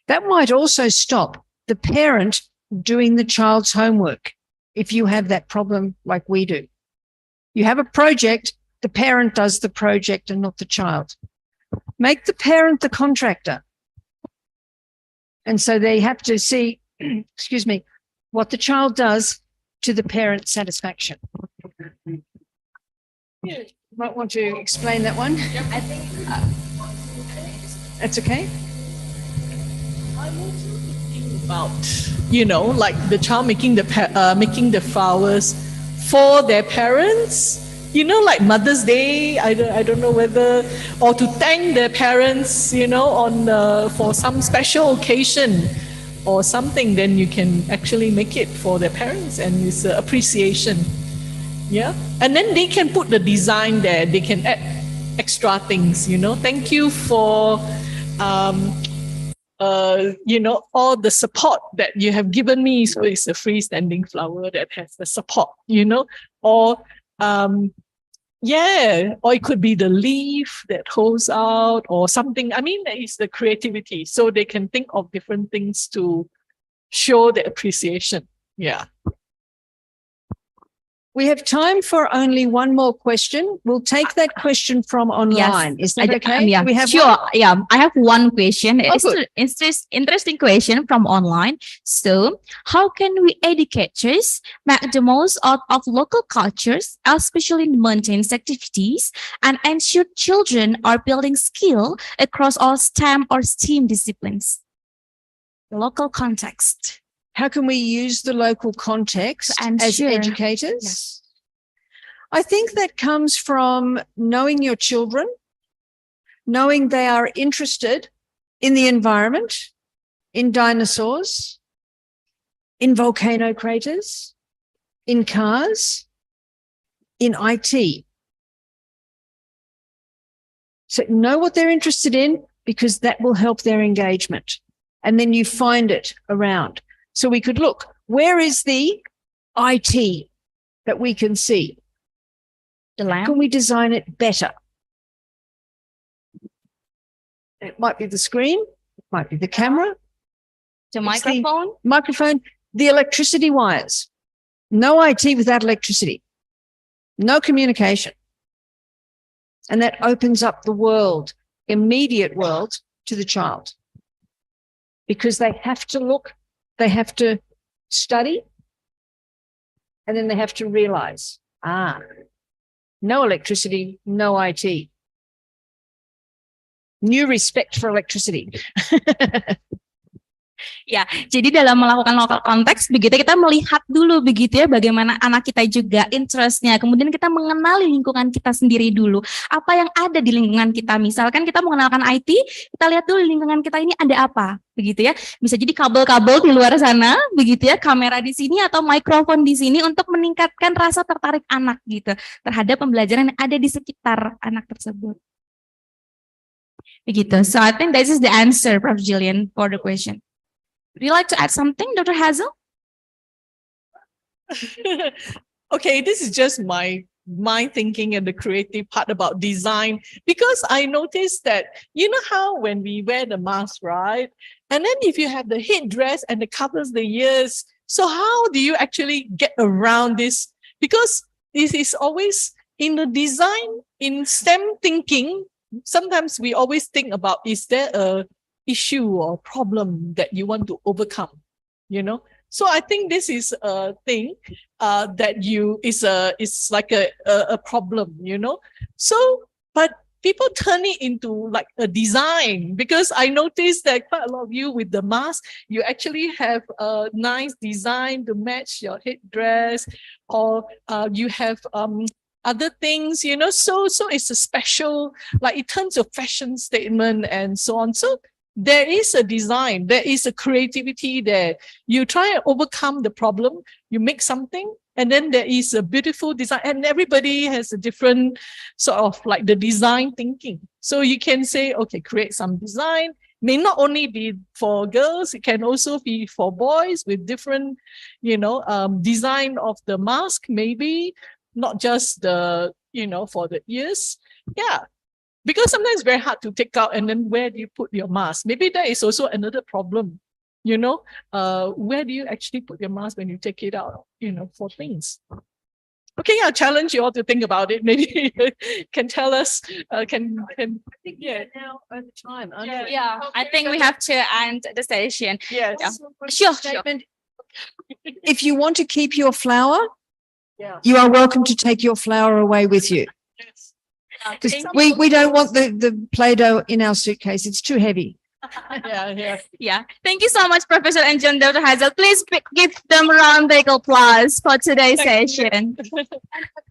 That might also stop the parent doing the child's homework if you have that problem like we do. You have a project, the parent does the project and not the child. Make the parent the contractor. And so they have to see, excuse me, what the child does to the parent's satisfaction. Yeah. Might want to explain that one. I think that's okay. I'm also thinking about, like the child making the flowers for their parents. Like Mother's Day. I don't know whether, or to thank their parents, for some special occasion or something. Then you can actually make it for their parents, and it's appreciation. Yeah, and then they can put the design there. They can add extra things, Thank you for, all the support that you have given me. So it's a freestanding flower that has the support, or, or it could be the leaf that holds out or something. I mean, it's the creativity. So they can think of different things to show the appreciation. Yeah. We have time for only one more question. We'll take that question from online. Yes. Is that okay? Yeah, we have sure. one? Yeah, I have one question. good. Interesting question from online. So, how can we educators make the most out of local cultures, especially in mountains activities, and ensure children are building skill across all STEM or STEAM disciplines? The local context. How can we use the local context And as sure. educators? Yes. I think that comes from knowing your children, knowing they are interested in the environment, in dinosaurs, in volcano craters, in cars, in IT. So know what they're interested in, because that will help their engagement. And then you find it around. So we could look, where is the IT that we can see? How can we design it better? It might be the screen, it might be the camera, The it's microphone. the electricity wires. No IT without electricity. No communication. And that opens up the world, immediate world, to the child. Because they have to look, they have to study, and then they have to realize, no electricity, no IT. New respect for electricity. Ya, jadi dalam melakukan local context, begitu kita melihat dulu begitu ya bagaimana anak kita juga interestnya. Kemudian kita mengenali lingkungan kita sendiri dulu. Apa yang ada di lingkungan kita. Misalkan kita mengenalkan IT, kita lihat dulu lingkungan kita ini ada apa, begitu ya. Bisa jadi kabel-kabel di luar sana, begitu ya, kamera di sini atau mikrofon di sini untuk meningkatkan rasa tertarik anak gitu terhadap pembelajaran yang ada di sekitar anak tersebut. Begitu. So I think this is the answer, Prof. Gillian, for the question. Would you like to add something, Dr. Hazel? Okay, this is just my thinking and the creative part about design, because I noticed that, you know how when we wear the mask, right? And then if you have the headdress and it covers the ears, so how do you actually get around this? Because this is always in the design, in STEM thinking, sometimes we always think about, is there a issue or problem that you want to overcome, you know? So I think this is a thing that is like a problem, you know? So, but people turn it into like a design, because I noticed that quite a lot of you with the mask, you actually have a nice design to match your headdress, or you have other things, you know, so it's a special, like it turns a fashion statement and so on. So there is a design, there is a creativity there. You try and overcome the problem, you make something, and then there is a beautiful design, and everybody has a different sort of like the design thinking. So you can say, okay, create some design, may not only be for girls, it can also be for boys with different, you know, design of the mask, maybe not just the, you know, for the ears. Yeah. Because sometimes it's very hard to take out, and then where do you put your mask? Maybe that is also another problem, you know, where do you actually put your mask when you take it out, you know, for things. Okay, I'll challenge you all to think about it. Maybe you can tell us, I think yeah. Now over time. Yeah, I think we have to end the session. Yes. Yeah. Sure. If you want to keep your flower, Yeah. you are welcome to take your flower away with you. Yes. Because we don't want the Play-Doh in our suitcase. It's too heavy. Yeah. Yeah. Thank you so much, Professor and John, Dr. Hazel. Please give them a round of applause for today's session.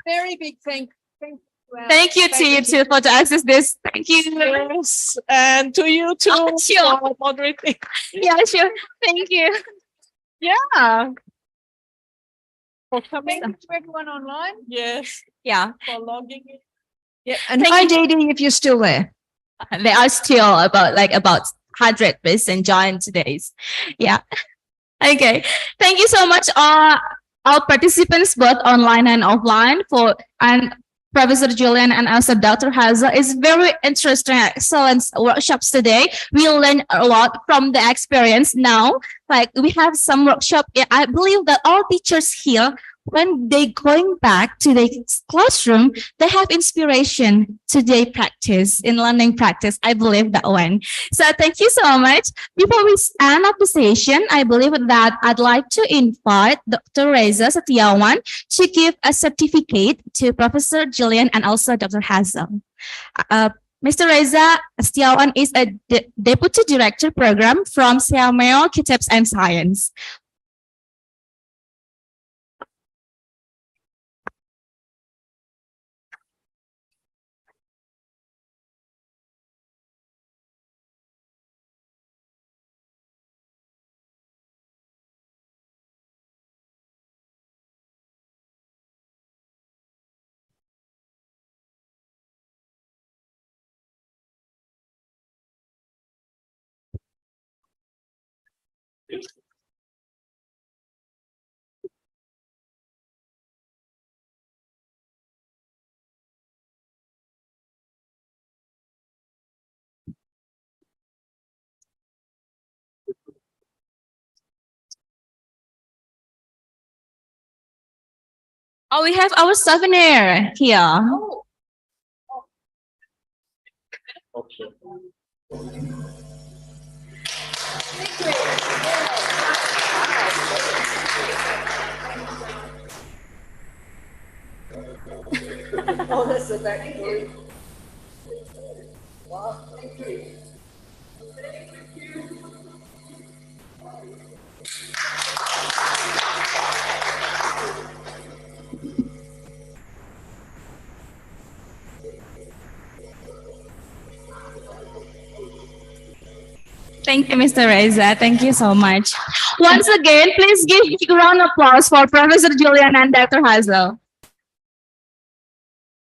Very big thank you. Thank you to you too for to access this. Thank you. Yes. And to you too, Sure. for moderating. Yeah, sure. Thank you. Yeah. For coming. Thank you to everyone online. Yes. Yeah. For logging in. Yeah, and Thank hi, you. Dee Dee, if you're still there. They are still about 100% join today's. Yeah. Okay. Thank you so much, all participants, both online and offline, and Professor Gillian and also Dr. Hazel. It's very interesting, excellent workshops today. We learned a lot from the experience. Now, like we have some workshop. I believe that all teachers here, when they going back to the classroom, they have inspiration to their practice in learning practice. I believe that one. So thank you so much. Before we end up the session, I believe that I'd like to invite Dr. Reza Setiawan to give a certificate to Professor Gillian and also Dr. Hazel. Mr. Reza Setiawan is a Deputy Director Program from SEAMEO, Qitep and Science. Oh, we have our souvenir here. Oh, that's a very good. Wow, thank you. Thank you, Mr. Reza. Thank you so much. Once again, please give a round of applause for Professor Gillian and Dr. Hazel.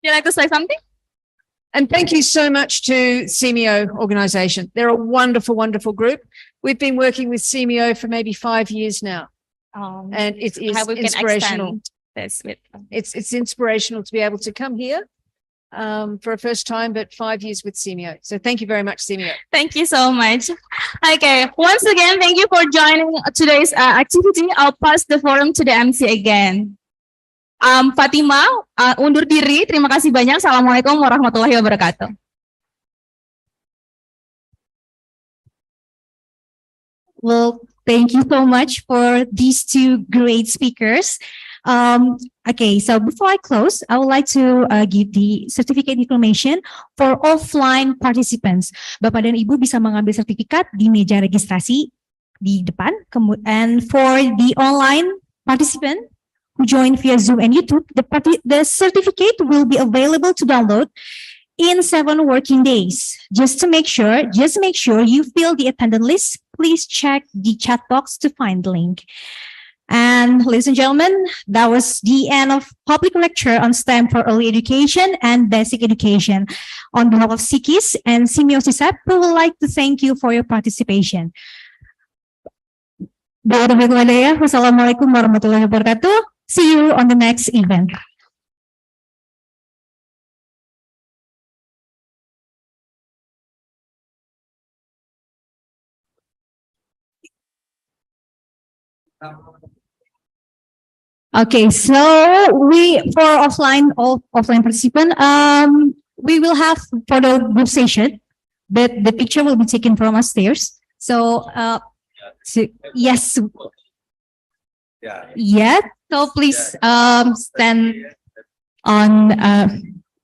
Would you like to say something? And thank you so much to SEAMEO organisation. They're a wonderful, wonderful group. We've been working with SEAMEO for maybe 5 years now. And it is How we can inspirational. extend this with It's inspirational to be able to come here for a first time, but 5 years with SEAMEO. So thank you very much, SEAMEO. Thank you so much. Okay, once again, thank you for joining today's activity. I'll pass the forum to the MC again. Fatima, undur diri. Terima kasih banyak. Assalamualaikum warahmatullahi wabarakatuh. Well, thank you so much for these two great speakers. Okay, so before I close, I would like to give the certificate information for offline participants. Bapak dan Ibu bisa mengambil sertifikat di meja registrasi di depan. And for the online participant who joined via Zoom and YouTube, the certificate will be available to download in 7 working days. Just make sure you fill the attendance list. Please check the chat box to find the link. And ladies and gentlemen, that was the end of public lecture on STEM for early education and basic education. On behalf of CECCEP and SEAMEO CECCEP, we would like to thank you for your participation. Wassalamualaikum warahmatullahi wabarakatuh. See you on the next event. Okay, so for offline participant, we will have for the group session, but the picture will be taken from upstairs. So, yes. Yeah. So please stand on.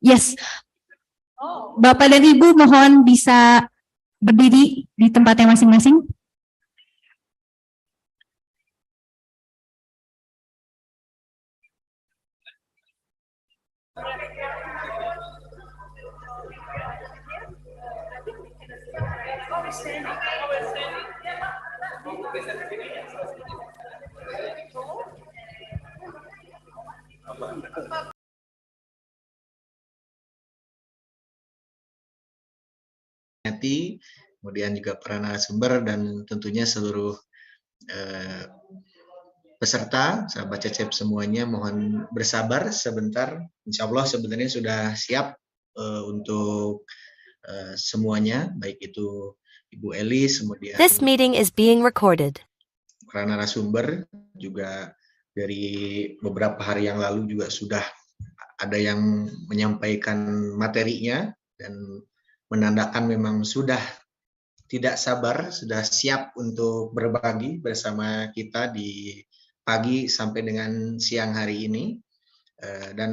Yes. Bapak dan Ibu mohon bisa berdiri di tempatnya masing-masing. Kemudian juga para narasumber dan tentunya seluruh peserta, sahabat CECCEP semuanya, mohon bersabar sebentar. Insya Allah sebenarnya sudah siap untuk semuanya, baik itu Ibu Elis, kemudian This meeting is being recorded. para narasumber juga dari beberapa hari yang lalu juga sudah ada yang menyampaikan materinya dan menandakan memang sudah tidak sabar, sudah siap untuk berbagi bersama kita di pagi sampai dengan siang hari ini. Dan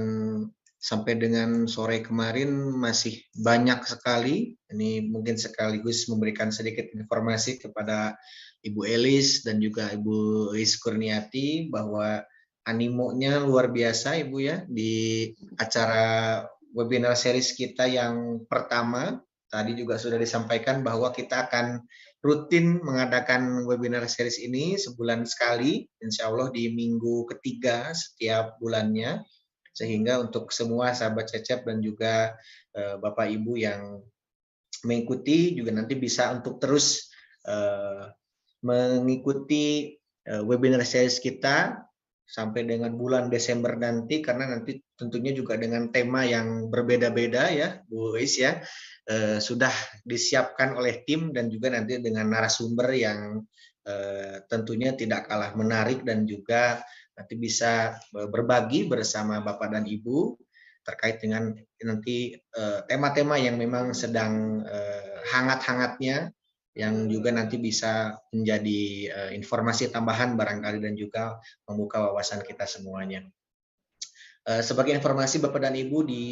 sampai dengan sore kemarin masih banyak sekali. Ini mungkin sekaligus memberikan sedikit informasi kepada Ibu Elis dan juga Ibu Ris Kurniati bahwa animonya luar biasa Ibu ya di acara webinar series kita yang pertama. Tadi juga sudah disampaikan bahwa kita akan rutin mengadakan webinar series ini sebulan sekali, insya Allah di minggu ketiga setiap bulannya, sehingga untuk semua sahabat CECCEP dan juga Bapak Ibu yang mengikuti juga nanti bisa untuk terus mengikuti webinar series kita sampai dengan bulan Desember nanti, karena nanti tentunya juga dengan tema yang berbeda-beda ya Bu Is ya, sudah disiapkan oleh tim dan juga nanti dengan narasumber yang tentunya tidak kalah menarik dan juga nanti bisa berbagi bersama Bapak dan Ibu terkait dengan nanti tema-tema yang memang sedang hangat-hangatnya, yang juga nanti bisa menjadi informasi tambahan barangkali dan juga membuka wawasan kita semuanya. Sebagai informasi Bapak dan Ibu, di